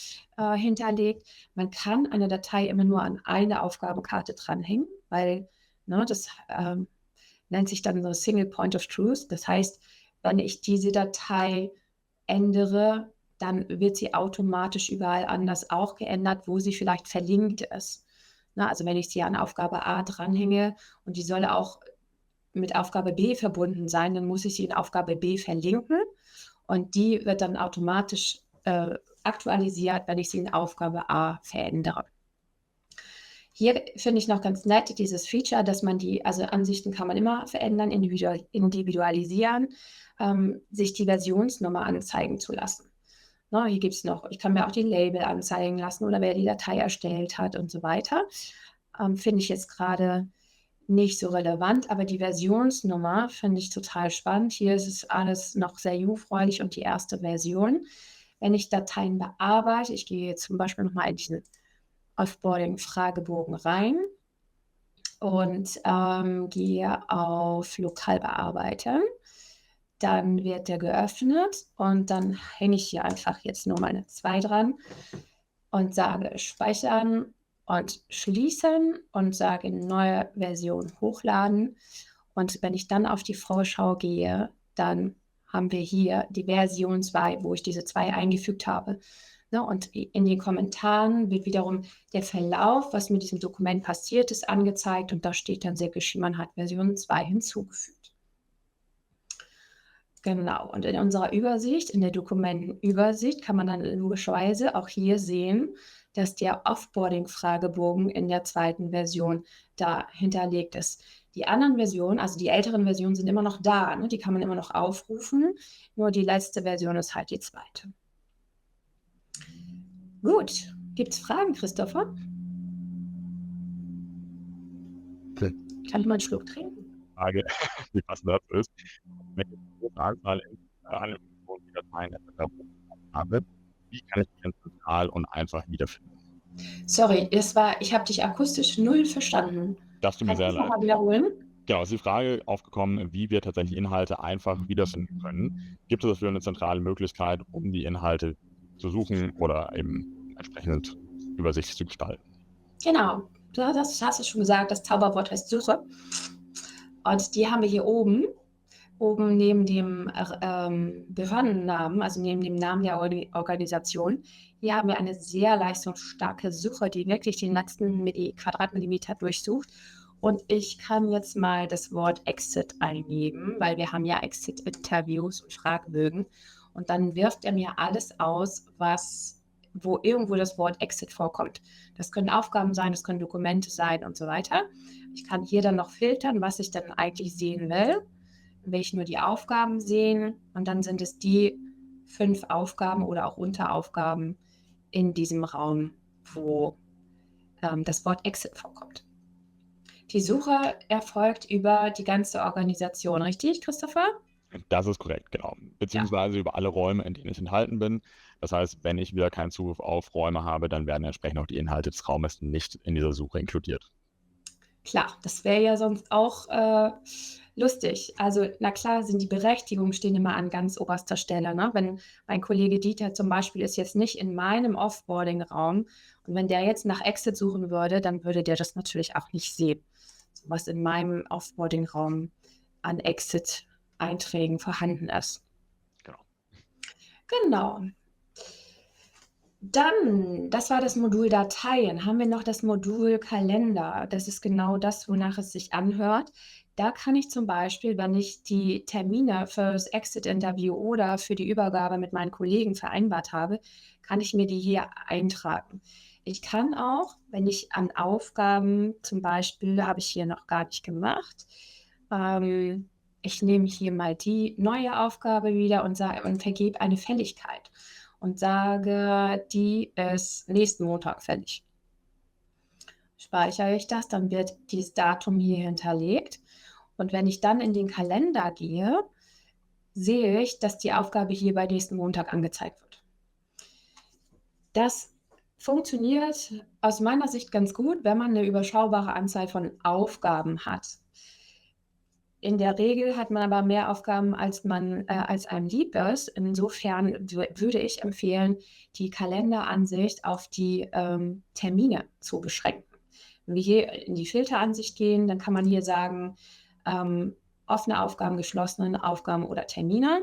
hinterlegt. Man kann eine Datei immer nur an eine Aufgabenkarte dranhängen, weil das nennt sich dann so Single Point of Truth. Das heißt, wenn ich diese Datei ändere, dann wird sie automatisch überall anders auch geändert, wo sie vielleicht verlinkt ist. Also wenn ich sie an Aufgabe A dranhänge und die soll auch mit Aufgabe B verbunden sein, dann muss ich sie in Aufgabe B verlinken und die wird dann automatisch aktualisiert, wenn ich sie in Aufgabe A verändere. Hier finde ich noch ganz nett dieses Feature, dass man also Ansichten kann man immer verändern, individualisieren, sich die Versionsnummer anzeigen zu lassen. Hier gibt es noch, ich kann mir auch die Label anzeigen lassen oder wer die Datei erstellt hat und so weiter. Finde ich jetzt gerade nicht so relevant, aber die Versionsnummer finde ich total spannend. Hier ist es alles noch sehr jungfräulich und die erste Version. Wenn ich Dateien bearbeite, ich gehe jetzt zum Beispiel nochmal in diesen Offboarding-Fragebogen rein und gehe auf Lokal bearbeiten. Dann wird der geöffnet und dann hänge ich hier einfach jetzt nur meine 2 dran und sage Speichern und Schließen und sage neue Version hochladen. Und wenn ich dann auf die Vorschau gehe, dann haben wir hier die Version 2, wo ich diese 2 eingefügt habe. Und in den Kommentaren wird wiederum der Verlauf, was mit diesem Dokument passiert ist, angezeigt und da steht dann sehr geschrieben, man hat Version 2 hinzugefügt. Genau, und in unserer Übersicht, in der Dokumentenübersicht, kann man dann logischerweise auch hier sehen, dass der Offboarding-Fragebogen in der 2. Version da hinterlegt ist. Die anderen Versionen, also die älteren Versionen sind immer noch da, die kann man immer noch aufrufen, nur die letzte Version ist halt die 2. Gut, gibt es Fragen, Christopher? Okay. Kann ich mal einen Schluck trinken? Frage, wie passend das ist. Wenn ich eine große Anzahl an Dateien etc. habe, wie kann ich die dann zentral und einfach wiederfinden? Sorry, ich habe dich akustisch null verstanden. Das tut mir Kannst du sehr es noch leid. mal wiederholen? Genau, ist die Frage aufgekommen, wie wir tatsächlich Inhalte einfach wiederfinden können. Gibt es dafür eine zentrale Möglichkeit, um die Inhalte zu suchen oder eben entsprechend übersichtlich zu gestalten? Genau, das hast du schon gesagt, das Zauberwort heißt Suche. Und die haben wir hier oben neben dem Behördennamen, also neben dem Namen der Organisation. Hier haben wir eine sehr leistungsstarke Suche, die wirklich den letzten Quadratmillimeter durchsucht. Und ich kann jetzt mal das Wort Exit eingeben, weil wir haben ja Exit-Interviews und Fragebögen. Und dann wirft er mir alles aus, wo irgendwo das Wort Exit vorkommt. Das können Aufgaben sein, das können Dokumente sein und so weiter. Ich kann hier dann noch filtern, was ich dann eigentlich sehen will. Dann will ich nur die Aufgaben sehen und dann sind es die 5 Aufgaben oder auch Unteraufgaben in diesem Raum, wo das Wort Exit vorkommt. Die Suche erfolgt über die ganze Organisation, richtig, Christopher? Das ist korrekt, genau. Beziehungsweise über alle Räume, in denen ich enthalten bin. Das heißt, wenn ich wieder keinen Zugriff auf Räume habe, dann werden entsprechend auch die Inhalte des Raumes nicht in dieser Suche inkludiert. Klar, das wäre ja sonst auch lustig. Also, na klar, die Berechtigungen stehen immer an ganz oberster Stelle. Wenn mein Kollege Dieter zum Beispiel ist jetzt nicht in meinem Offboarding-Raum und wenn der jetzt nach Exit suchen würde, dann würde der das natürlich auch nicht sehen, was in meinem Offboarding-Raum an Exit-Einträgen vorhanden ist. Genau. Dann, das war das Modul Dateien, haben wir noch das Modul Kalender. Das ist genau das, wonach es sich anhört. Da kann ich zum Beispiel, wenn ich die Termine für das Exit-Interview oder für die Übergabe mit meinen Kollegen vereinbart habe, kann ich mir die hier eintragen. Ich kann auch, wenn ich an Aufgaben, zum Beispiel, habe ich hier noch gar nicht gemacht, ich nehme hier mal die neue Aufgabe wieder und vergebe eine Fälligkeit und sage, die ist nächsten Montag fällig. Speichere ich das, dann wird dieses Datum hier hinterlegt. Und wenn ich dann in den Kalender gehe, sehe ich, dass die Aufgabe hier bei nächsten Montag angezeigt wird. Das funktioniert aus meiner Sicht ganz gut, wenn man eine überschaubare Anzahl von Aufgaben hat. In der Regel hat man aber mehr Aufgaben, als einem lieb ist. Insofern würde ich empfehlen, die Kalenderansicht auf die Termine zu beschränken. Wenn wir hier in die Filteransicht gehen, dann kann man hier sagen, offene Aufgaben, geschlossene Aufgaben oder Termine.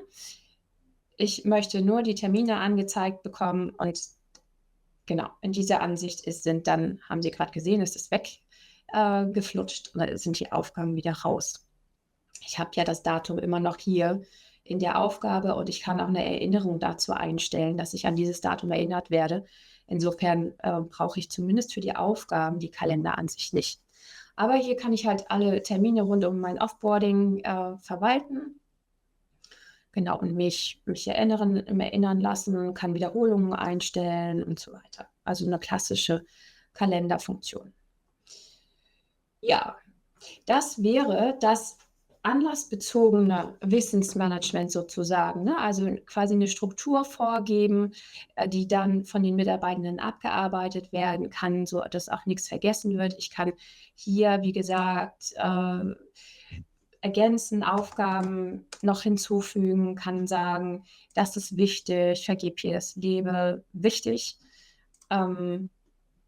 Ich möchte nur die Termine angezeigt bekommen und genau, in dieser Ansicht dann, haben Sie gerade gesehen, ist es weggeflutscht und dann sind die Aufgaben wieder raus. Ich habe ja das Datum immer noch hier in der Aufgabe und ich kann auch eine Erinnerung dazu einstellen, dass ich an dieses Datum erinnert werde. Insofern brauche ich zumindest für die Aufgaben die Kalenderansicht nicht. Aber hier kann ich halt alle Termine rund um mein Offboarding verwalten. Genau, und mich erinnern lassen, kann Wiederholungen einstellen und so weiter. Also eine klassische Kalenderfunktion. Ja, das wäre das anlassbezogene Wissensmanagement sozusagen, ne? Also quasi eine Struktur vorgeben, die dann von den Mitarbeitenden abgearbeitet werden kann, so dass auch nichts vergessen wird. Ich kann hier, wie gesagt, ergänzen, Aufgaben noch hinzufügen, kann sagen, das ist wichtig, vergebe hier das Lebe wichtig.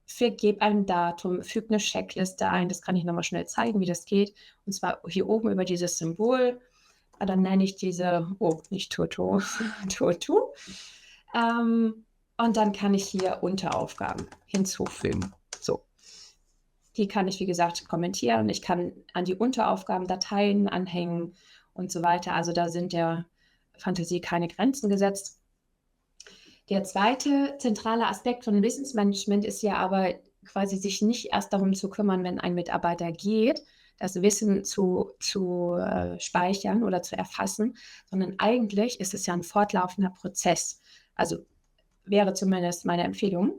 Vergebe ein Datum, füge eine Checkliste ein. Das kann ich nochmal schnell zeigen, wie das geht. Und zwar hier oben über dieses Symbol. Dann nenne ich diese, nicht Toto, Toto. Und dann kann ich hier Unteraufgaben hinzufügen. So. Die kann ich, wie gesagt, kommentieren. Ich kann an die Unteraufgaben Dateien anhängen und so weiter. Also da sind der Fantasie keine Grenzen gesetzt. Der zweite zentrale Aspekt von Wissensmanagement ist ja aber quasi sich nicht erst darum zu kümmern, wenn ein Mitarbeiter geht, das Wissen zu speichern oder zu erfassen, sondern eigentlich ist es ja ein fortlaufender Prozess. Also wäre zumindest meine Empfehlung.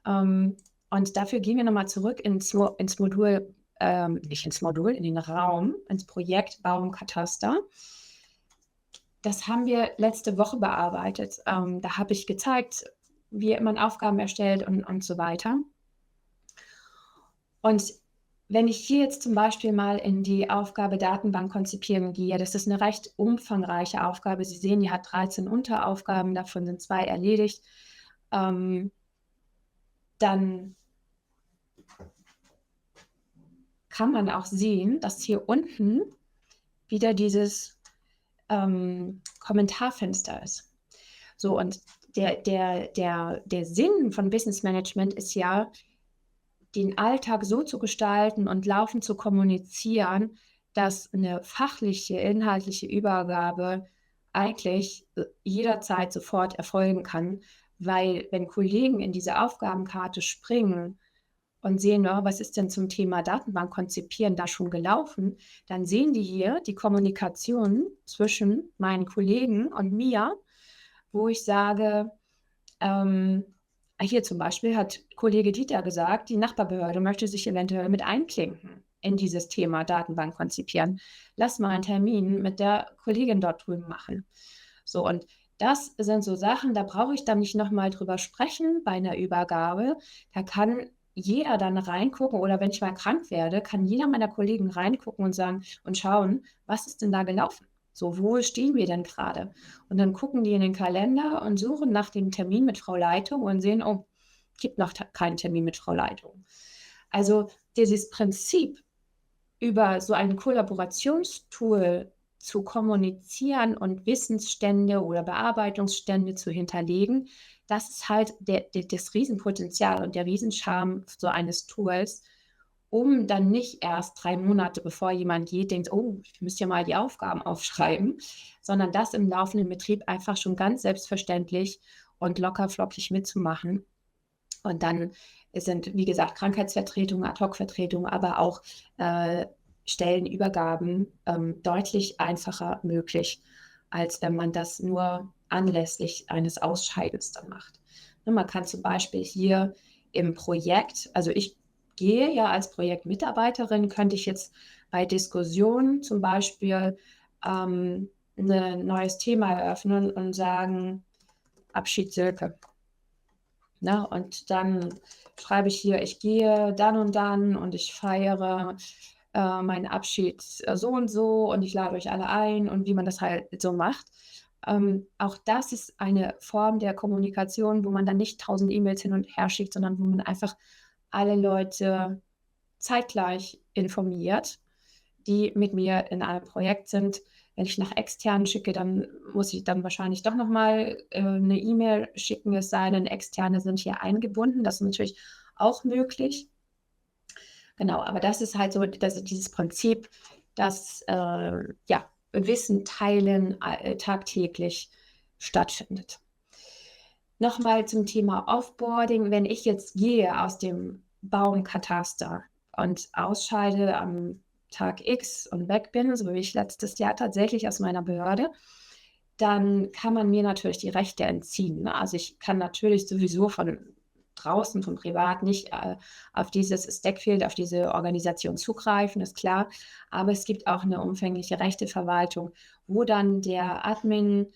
Und dafür gehen wir nochmal zurück ins Modul, nicht ins Modul, in den Raum, ins Projekt Baumkataster. Das haben wir letzte Woche bearbeitet. Da habe ich gezeigt, wie man Aufgaben erstellt und so weiter. Und wenn ich hier jetzt zum Beispiel mal in die Aufgabe Datenbank konzipieren gehe, das ist eine recht umfangreiche Aufgabe. Sie sehen, die hat 13 Unteraufgaben, davon sind 2 erledigt. Dann kann man auch sehen, dass hier unten wieder dieses Kommentarfenster ist. So, und der Sinn von Business Management ist ja, den Alltag so zu gestalten und laufend zu kommunizieren, dass eine fachliche, inhaltliche Übergabe eigentlich jederzeit sofort erfolgen kann, weil wenn Kollegen in diese Aufgabenkarte springen und sehen, was ist denn zum Thema Datenbank konzipieren da schon gelaufen, dann sehen die hier die Kommunikation zwischen meinen Kollegen und mir, wo ich sage, hier zum Beispiel hat Kollege Dieter gesagt, die Nachbarbehörde möchte sich eventuell mit einklinken in dieses Thema Datenbank konzipieren. Lass mal einen Termin mit der Kollegin dort drüben machen. So, und das sind so Sachen, da brauche ich dann nicht nochmal drüber sprechen bei einer Übergabe. Da kann jeder dann reingucken oder wenn ich mal krank werde, kann jeder meiner Kollegen reingucken und sagen und schauen, was ist denn da gelaufen? So, wo stehen wir denn gerade? Und dann gucken die in den Kalender und suchen nach dem Termin mit Frau Leitung und sehen, oh, gibt noch keinen Termin mit Frau Leitung. Also dieses Prinzip über so ein Kollaborationstool zu kommunizieren und Wissensstände oder Bearbeitungsstände zu hinterlegen, das ist halt das Riesenpotenzial und der Riesencharme so eines Tools, um dann nicht erst 3 Monate, bevor jemand geht, denkt: „Oh, ich müsste ja mal die Aufgaben aufschreiben“, sondern das im laufenden Betrieb einfach schon ganz selbstverständlich und locker flockig mitzumachen. Und dann sind, wie gesagt, Krankheitsvertretung, Ad-hoc-Vertretung, aber auch, äh, Stellenübergaben, deutlich einfacher möglich, als wenn man das nur anlässlich eines Ausscheidens dann macht. Ne, man kann zum Beispiel hier im Projekt, also ich gehe ja als Projektmitarbeiterin, könnte ich jetzt bei Diskussionen zum Beispiel, 'ne neues Thema eröffnen und sagen: „Abschied Silke“, ne? Und dann schreibe ich hier: „Ich gehe dann und ich feiere, meinen Abschied, so und so und ich lade euch alle ein“, und wie man das halt so macht. Auch das ist eine Form der Kommunikation, wo man dann nicht 1.000 E-Mails hin und her schickt, sondern wo man einfach alle Leute zeitgleich informiert, die mit mir in einem Projekt sind. Wenn ich nach externen schicke, dann muss ich dann wahrscheinlich doch noch mal, 'ne E-Mail schicken, es sei denn, Externe sind hier eingebunden. Das ist natürlich auch möglich. Genau, aber das ist halt so dieses Prinzip, dass, ja, Wissen teilen, tagtäglich stattfindet. Noch mal zum Thema Offboarding. Wenn ich jetzt gehe aus dem Baumkataster und ausscheide am Tag X und weg bin, so wie ich letztes Jahr tatsächlich aus meiner Behörde, dann kann man mir natürlich die Rechte entziehen, ne? Also, ich kann natürlich sowieso von draußen, von privat nicht, auf dieses Stackfield, auf diese Organisation zugreifen, ist klar. Aber es gibt auch eine umfängliche Rechteverwaltung, wo dann der Admin,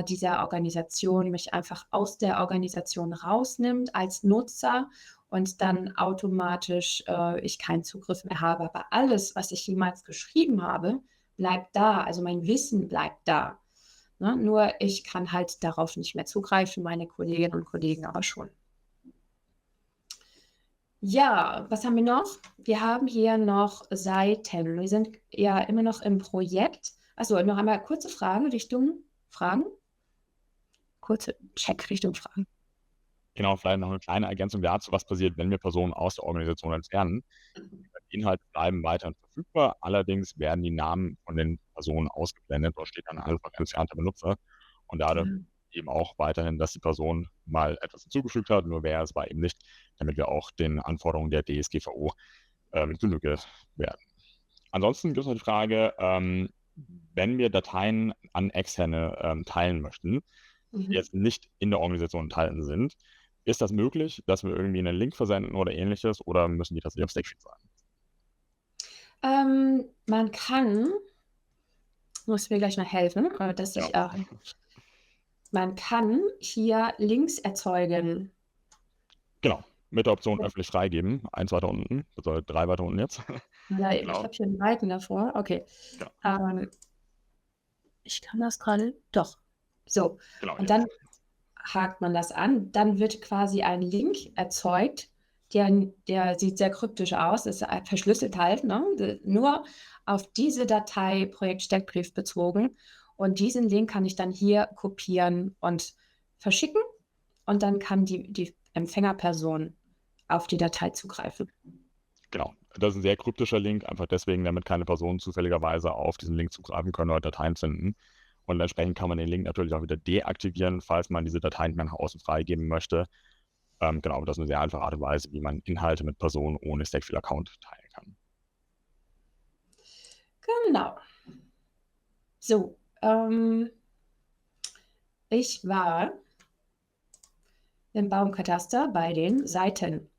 dieser Organisation mich einfach aus der Organisation rausnimmt als Nutzer und dann automatisch, ich keinen Zugriff mehr habe. Aber alles, was ich jemals geschrieben habe, bleibt da. Also, mein Wissen bleibt da, ne? Nur ich kann halt darauf nicht mehr zugreifen, meine Kolleginnen und Kollegen aber schon. Ja, was haben wir noch? Wir haben hier noch Seiten. Wir sind ja immer noch im Projekt. Achso, noch einmal kurze Fragen Richtung Fragen? Kurze Check Richtung Fragen. Genau, vielleicht noch eine kleine Ergänzung dazu, was passiert, wenn wir Personen aus der Organisation entfernen. Die Inhalte bleiben weiterhin verfügbar, allerdings werden die Namen von den Personen ausgeblendet. Dort steht dann einfach entfernter Benutzer und dadurch Ja. eben auch weiterhin, dass die Person mal etwas hinzugefügt hat, nur wer es war eben nicht, damit wir auch den Anforderungen der DSGVO, Genüge werden. Ansonsten gibt es noch die Frage, wenn wir Dateien an Externe, teilen möchten, die Mhm. jetzt nicht in der Organisation enthalten sind, ist das möglich, dass wir irgendwie 'nen Link versenden oder Ähnliches oder müssen die tatsächlich auf Stackfield sein? Man kann, musst mir gleich mal helfen, dass Ja, ich, man kann hier Links erzeugen. genau. Mit der Option öffentlich freigeben, eins weiter unten, also 3 weiter unten jetzt. Ja, ich Genau, habe hier 'n Balken davor. Okay. genau, Ähm, ich kann das grade doch. So, genau und dann jetzt. hakt man das an, dann wird quasi ein Link erzeugt, der sieht sehr kryptisch aus, ist, verschlüsselt halt, ne? Nur auf diese Datei Projekt Steckbrief bezogen. Und diesen Link kann ich dann hier kopieren und verschicken und dann kann die Empfängerperson auf die Datei zugreifen. Genau. Das ist 'n sehr kryptischer Link, einfach deswegen, damit keine Personen zufälligerweise auf diesen Link zugreifen können oder Dateien finden. Und entsprechend kann man den Link natürlich auch wieder deaktivieren, falls man diese Dateien nicht mehr nach außen freigeben möchte. Genau, das ist 'ne sehr einfache Art und Weise, wie man Inhalte mit Personen ohne Stackfield-Account teilen kann. Genau. So, ich war im Baumkataster bei den Seiten.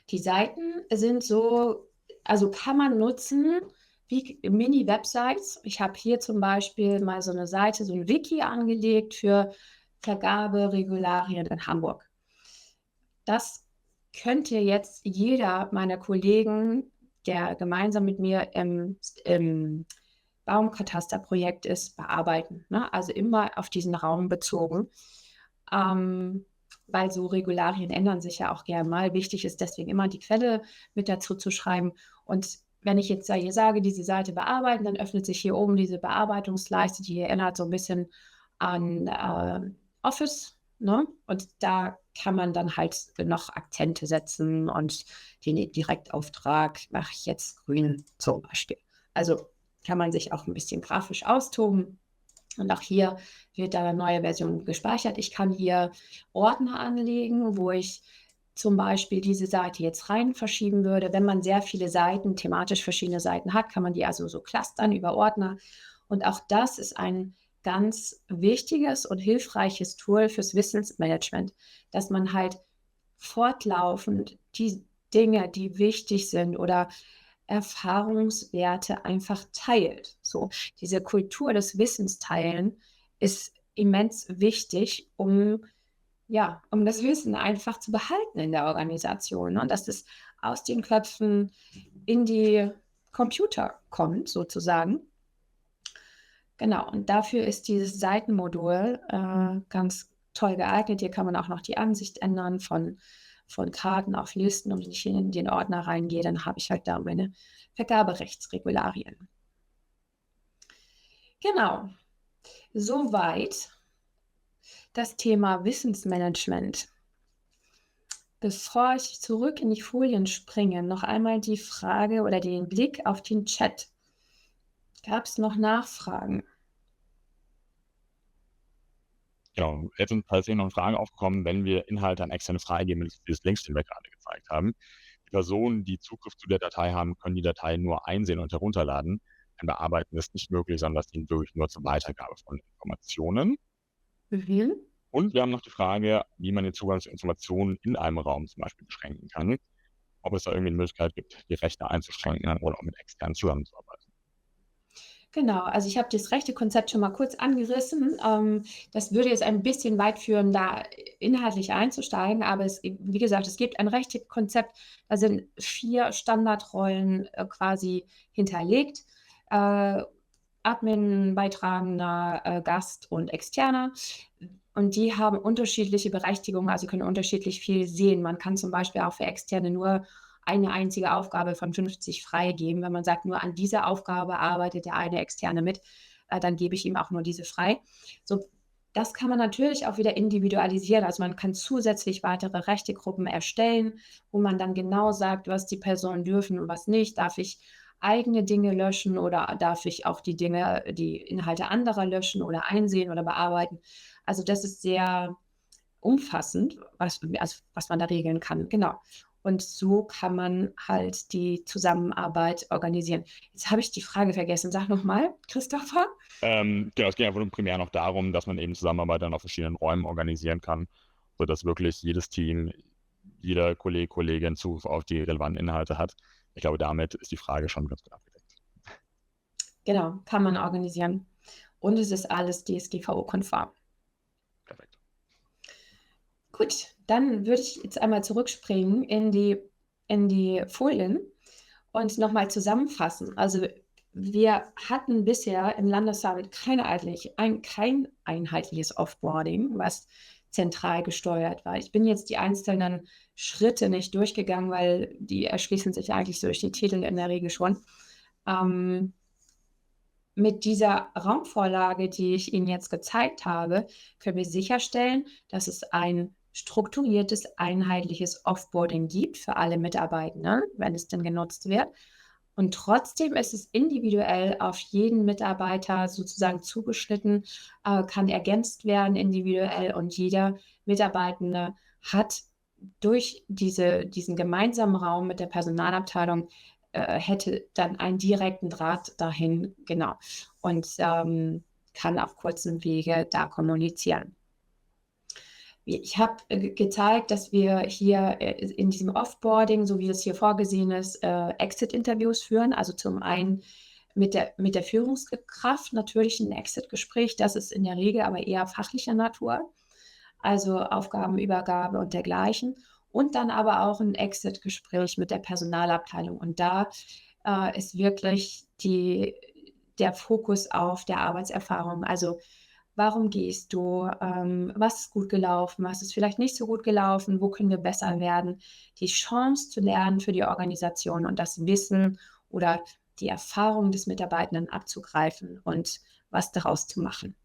Die Seiten sind so, also kann man nutzen wie Mini-Websites. Ich habe hier zum Beispiel mal so 'ne Seite, so 'n Wiki angelegt für Vergaberegularien in Hamburg. Das könnte jetzt jeder meiner Kollegen, der gemeinsam mit mir im Baumkatasterprojekt ist, bearbeiten, ne? Also immer auf diesen Raum bezogen. Ähm, weil so Regularien ändern sich ja auch gern mal. Wichtig ist deswegen immer die Quelle mit dazu zu schreiben. Und wenn ich jetzt hier sage, diese Seite bearbeiten, dann öffnet sich hier oben diese Bearbeitungsleiste, die erinnert so ein bisschen an Office, ne? Und da kann man dann halt noch Akzente setzen und den Direktauftrag mache ich jetzt grün zum Beispiel. Also kann man sich auch ein bisschen grafisch austoben. Und auch hier wird da eine neue Version gespeichert. Ich kann hier Ordner anlegen, wo ich zum Beispiel diese Seite jetzt rein verschieben würde. Wenn man sehr viele Seiten, thematisch verschiedene Seiten hat, kann man die also so clustern über Ordner. Und auch das ist ein ganz wichtiges und hilfreiches Tool fürs Wissensmanagement, dass man halt fortlaufend die Dinge, die wichtig sind oder Erfahrungswerte einfach teilt. So, diese Kultur des Wissensteilen ist immens wichtig, um ja, um das Wissen einfach zu behalten in der Organisation, ne? Und dass es aus den Köpfen in die Computer kommt sozusagen. Genau, und dafür ist dieses Seitenmodul, ganz toll geeignet. Hier kann man auch noch die Ansicht ändern von Karten auf Listen. Und wenn ich hier in den Ordner reingehe, dann habe ich halt da meine Vergaberechtsregularien. Genau, soweit das Thema Wissensmanagement. Bevor ich zurück in die Folien springe, noch einmal die Frage oder den Blick auf den Chat. Gab es noch Nachfragen? Genau, jetzt sind tatsächlich noch Fragen aufgekommen, wenn wir Inhalte an Externe freigeben, dieses Links, den wir gerade gezeigt haben. Die Personen, die Zugriff zu der Datei haben, können die Datei nur einsehen und herunterladen. Ein Bearbeiten ist nicht möglich, sondern das dient wirklich nur zur Weitergabe von Informationen. Mhm. Und wir haben noch die Frage, wie man den Zugang zu Informationen in einem Raum zum Beispiel beschränken kann. Ob es da irgendwie eine Möglichkeit gibt, die Rechte einzuschränken oder auch mit externen zusammenzuarbeiten. Genau, also ich habe das rechte Konzept schon mal kurz angerissen. Das würde jetzt ein bisschen weit führen, da inhaltlich einzusteigen, aber wie gesagt, es gibt ein rechtes Konzept, da sind 4 Standardrollen quasi hinterlegt. Admin, Beitragender, Gast und Externer. Und die haben unterschiedliche Berechtigungen, also können unterschiedlich viel sehen. Man kann zum Beispiel auch für Externe nur eine einzige Aufgabe von 50 freigeben. Wenn man sagt, nur an dieser Aufgabe arbeitet der eine Externe mit, dann gebe ich ihm auch nur diese frei. So, das kann man natürlich auch wieder individualisieren. Also man kann zusätzlich weitere Rechtegruppen erstellen, wo man dann genau sagt, was die Personen dürfen und was nicht. Darf ich eigene Dinge löschen oder darf ich auch die Inhalte anderer löschen oder einsehen oder bearbeiten? Also das ist sehr umfassend, was man da regeln kann. Genau. Und so kann man halt die Zusammenarbeit organisieren. Jetzt habe ich die Frage vergessen. Sag noch mal, Christopher. Genau, es geht einfach primär noch darum, dass man eben Zusammenarbeit dann auf verschiedenen Räumen organisieren kann, sodass wirklich jedes Team, jeder Kollege, Kollegin Zugriff auf die relevanten Inhalte hat. Ich glaube, damit ist die Frage schon ganz gut abgedeckt. Genau, kann man organisieren. Und es ist alles DSGVO-konform. Perfekt. Gut, dann würde ich jetzt einmal zurückspringen in die Folien und nochmal zusammenfassen. Also wir hatten bisher im Landesverband kein einheitliches Offboarding, was zentral gesteuert war. Ich bin jetzt die einzelnen Schritte nicht durchgegangen, weil die erschließen sich eigentlich so durch die Titel in der Regel schon. Mit dieser Raumvorlage, die ich Ihnen jetzt gezeigt habe, können wir sicherstellen, dass es ein strukturiertes, einheitliches Offboarding gibt für alle Mitarbeitenden, wenn es denn genutzt wird. Und trotzdem ist es individuell auf jeden Mitarbeiter sozusagen zugeschnitten, kann ergänzt werden individuell und jeder Mitarbeitende hat durch diesen gemeinsamen Raum mit der Personalabteilung hätte dann einen direkten Draht dahin, genau, und kann auf kurzem Wege da kommunizieren. Ich habe gezeigt, dass wir hier in diesem Offboarding, so wie es hier vorgesehen ist, Exit-Interviews führen. Also zum einen mit der Führungskraft natürlich ein Exit-Gespräch. Das ist in der Regel aber eher fachlicher Natur, also Aufgabenübergabe und dergleichen. Und dann aber auch ein Exit-Gespräch mit der Personalabteilung. Und da ist wirklich der Fokus auf der Arbeitserfahrung. Also warum gehst du? Was ist gut gelaufen? Was ist vielleicht nicht so gut gelaufen? Wo können wir besser werden? Die Chance zu lernen für die Organisation und das Wissen oder die Erfahrung des Mitarbeitenden abzugreifen und was daraus zu machen.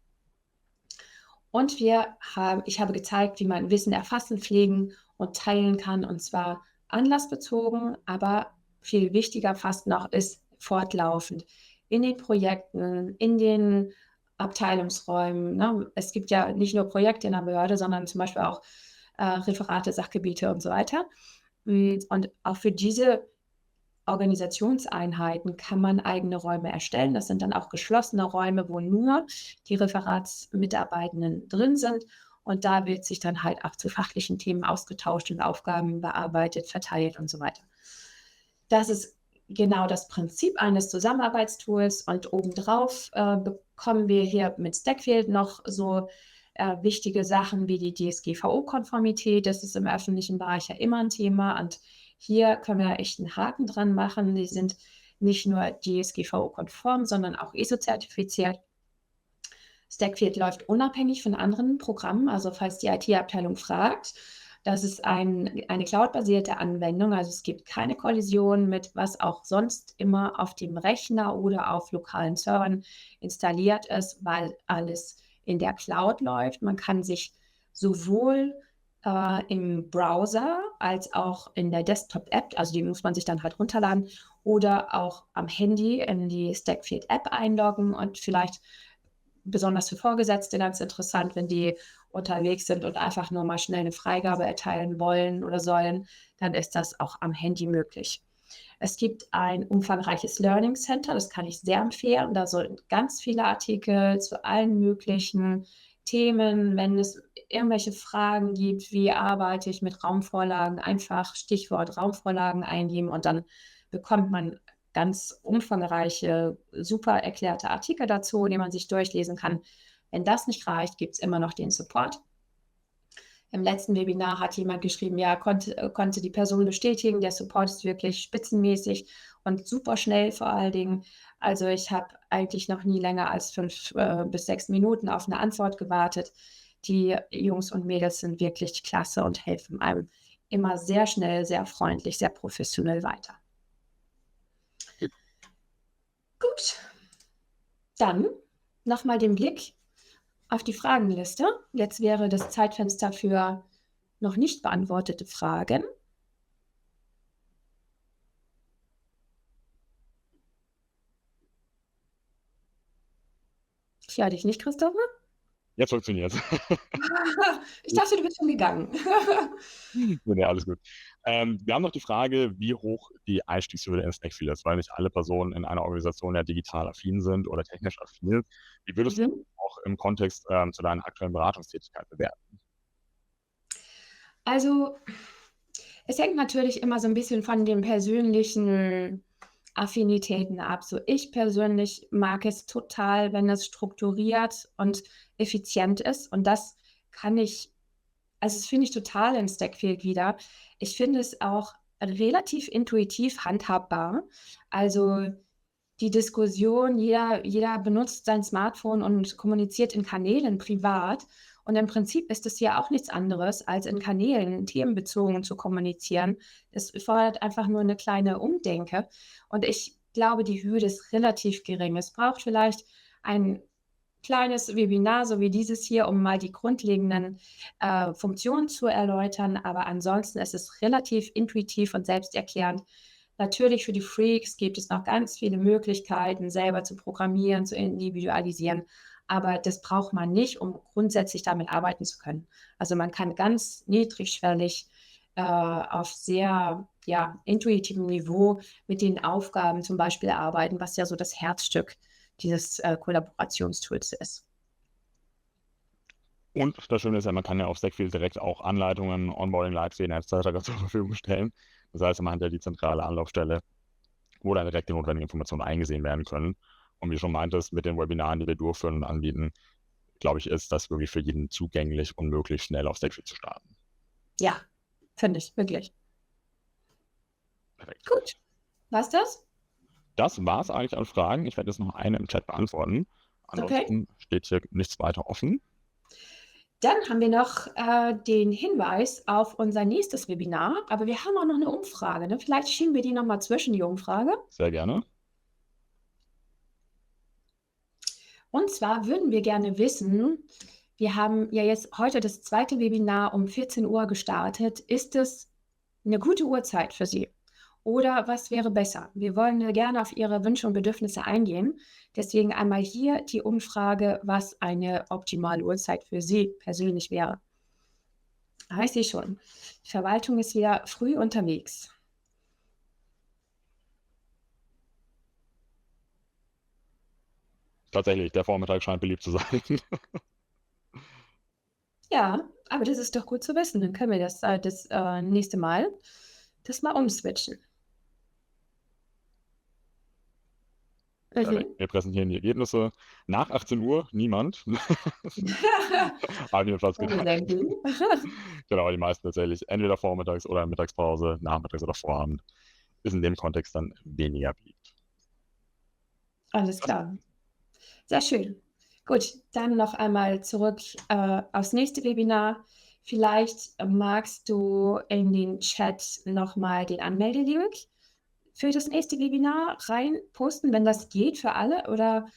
Und ich habe gezeigt, wie man Wissen erfassen, pflegen und teilen kann, und zwar anlassbezogen, aber viel wichtiger fast noch ist fortlaufend in den Projekten, in den Abteilungsräumen. Ne? Es gibt ja nicht nur Projekte in der Behörde, sondern zum Beispiel auch Referate, Sachgebiete und so weiter. Und auch für diese Organisationseinheiten kann man eigene Räume erstellen. Das sind dann auch geschlossene Räume, wo nur die Referatsmitarbeitenden drin sind. Und da wird sich dann halt auch zu fachlichen Themen ausgetauscht und Aufgaben bearbeitet, verteilt und so weiter. Das ist genau das Prinzip eines Zusammenarbeitstools. Und obendrauf bekommen wir hier mit Stackfield noch so wichtige Sachen wie die DSGVO-Konformität. Das ist im öffentlichen Bereich ja immer ein Thema. Und hier können wir echt einen Haken dran machen. Die sind nicht nur DSGVO-konform, sondern auch ISO-zertifiziert. Stackfield läuft unabhängig von anderen Programmen. Also falls die IT-Abteilung fragt, das ist eine cloud-basierte Anwendung. Also es gibt keine Kollision mit was auch sonst immer auf dem Rechner oder auf lokalen Servern installiert ist, weil alles in der Cloud läuft. Man kann sich sowohl im Browser als auch in der Desktop-App, also die muss man sich dann halt runterladen, oder auch am Handy in die Stackfield-App einloggen. Und vielleicht besonders für Vorgesetzte ganz interessant, wenn die unterwegs sind und einfach nur mal schnell eine Freigabe erteilen wollen oder sollen, dann ist das auch am Handy möglich. Es gibt ein umfangreiches Learning Center, das kann ich sehr empfehlen. Da sind ganz viele Artikel zu allen möglichen Themen. Wenn es irgendwelche Fragen gibt, wie arbeite ich mit Raumvorlagen, einfach Stichwort Raumvorlagen eingeben und dann bekommt man ganz umfangreiche, super erklärte Artikel dazu, die man sich durchlesen kann. Wenn das nicht reicht, gibt es immer noch den Support. Im letzten Webinar hat jemand geschrieben, ja, konnte die Person bestätigen, der Support ist wirklich spitzenmäßig und super schnell vor allen Dingen. Also ich habe eigentlich noch nie länger als 5 bis 6 Minuten auf eine Antwort gewartet. Die Jungs und Mädels sind wirklich klasse und helfen einem immer sehr schnell, sehr freundlich, sehr professionell weiter. Gut, dann nochmal den Blick auf die Fragenliste. Jetzt wäre das Zeitfenster für noch nicht beantwortete Fragen. Ich höre dich nicht, Christopher. Jetzt funktioniert es. Ich dachte, du bist schon gegangen. Nee, alles gut. Wir haben noch die Frage, wie hoch die Einstiegshürde in Stackfield ist, weil nicht alle Personen in einer Organisation ja digital affin sind oder technisch affin. Wie würdest du auch im Kontext zu deiner aktuellen Beratungstätigkeit bewerten? Also, es hängt natürlich immer so ein bisschen von den persönlichen Affinitäten ab. So, ich persönlich mag es total, wenn es strukturiert und effizient ist. Und das das finde ich total in Stackfield wieder. Ich finde es auch relativ intuitiv handhabbar. Also die Diskussion, jeder benutzt sein Smartphone und kommuniziert in Kanälen privat. Und im Prinzip ist es ja auch nichts anderes, als in Kanälen themenbezogen zu kommunizieren. Es fordert einfach nur eine kleine Umdenke. Und ich glaube, die Hürde ist relativ gering. Es braucht vielleicht ein kleines Webinar, so wie dieses hier, um mal die grundlegenden Funktionen zu erläutern. Aber ansonsten ist es relativ intuitiv und selbsterklärend. Natürlich für die Freaks gibt es noch ganz viele Möglichkeiten, selber zu programmieren, zu individualisieren. Aber das braucht man nicht, um grundsätzlich damit arbeiten zu können. Also man kann ganz niedrigschwellig auf sehr intuitivem Niveau mit den Aufgaben zum Beispiel arbeiten, was ja so das Herzstück dieses Kollaborationstools ist. Und das Schöne ist ja, man kann ja auf Stackfield direkt auch Anleitungen, Onboarding-Leitfäden etc. zur Verfügung stellen. Das heißt, man hat ja die zentrale Anlaufstelle, wo dann direkt die notwendigen Informationen eingesehen werden können. Und wie du schon meintest, mit den Webinaren, die wir durchführen und anbieten, glaube ich, ist das wirklich für jeden zugänglich und möglich, schnell auf Stackfield zu starten. Ja, finde ich, wirklich. Perfekt. Gut, war's das? Das war es eigentlich an Fragen. Ich werde jetzt noch eine im Chat beantworten. Ansonsten steht hier nichts weiter offen. Dann haben wir noch den Hinweis auf unser nächstes Webinar, aber wir haben auch noch eine Umfrage. Ne? Vielleicht schieben wir die nochmal zwischen, die Umfrage. Sehr gerne. Und zwar würden wir gerne wissen, wir haben ja jetzt heute das zweite Webinar um 14 Uhr gestartet. Ist es eine gute Uhrzeit für Sie? Oder was wäre besser? Wir wollen gerne auf Ihre Wünsche und Bedürfnisse eingehen. Deswegen einmal hier die Umfrage, was eine optimale Uhrzeit für Sie persönlich wäre. Ich sehe schon. Die Verwaltung ist wieder früh unterwegs. Tatsächlich, der Vormittag scheint beliebt zu sein. Ja, aber das ist doch gut zu wissen. Dann können wir das nächste Mal das mal umswitchen. Mhm. Wir präsentieren die Ergebnisse. Nach 18 Uhr niemand. Habe ich mir fast gedacht. Sehr gut. Genau, die meisten tatsächlich entweder vormittags oder Mittagspause, nachmittags oder Vorabend. Ist in dem Kontext dann weniger beliebt. Alles klar. Sehr schön. Gut, dann noch einmal zurück aufs nächste Webinar. Vielleicht magst du in den Chat nochmal den Anmeldelink für das nächste Webinar rein posten, wenn das geht für alle, oder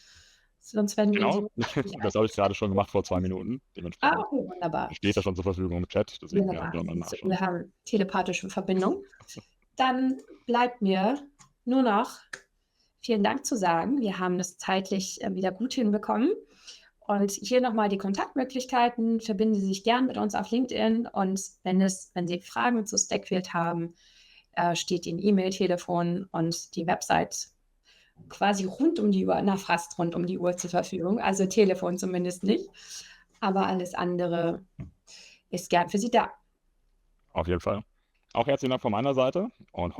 sonst werden wir Genau, die das habe ich gerade schon gemacht vor 2 Minuten. Dementsprechend okay, wunderbar. steht das schon zur Verfügung im Chat. Deswegen Wunderbar. gerne mal nachschauen. Wir haben telepathische Verbindung. Dann bleibt mir nur noch vielen Dank zu sagen. Wir haben das zeitlich wieder gut hinbekommen. Und hier nochmal die Kontaktmöglichkeiten. Verbinden Sie sich gern mit uns auf LinkedIn. Und wenn Sie Fragen zu Stackfield haben, steht Ihnen E-Mail, Telefon und die Website quasi rund um die Uhr, fast rund um die Uhr zur Verfügung. Also Telefon zumindest nicht. Aber alles andere ist gern für Sie da. Auf jeden Fall. Auch herzlichen Dank von meiner Seite und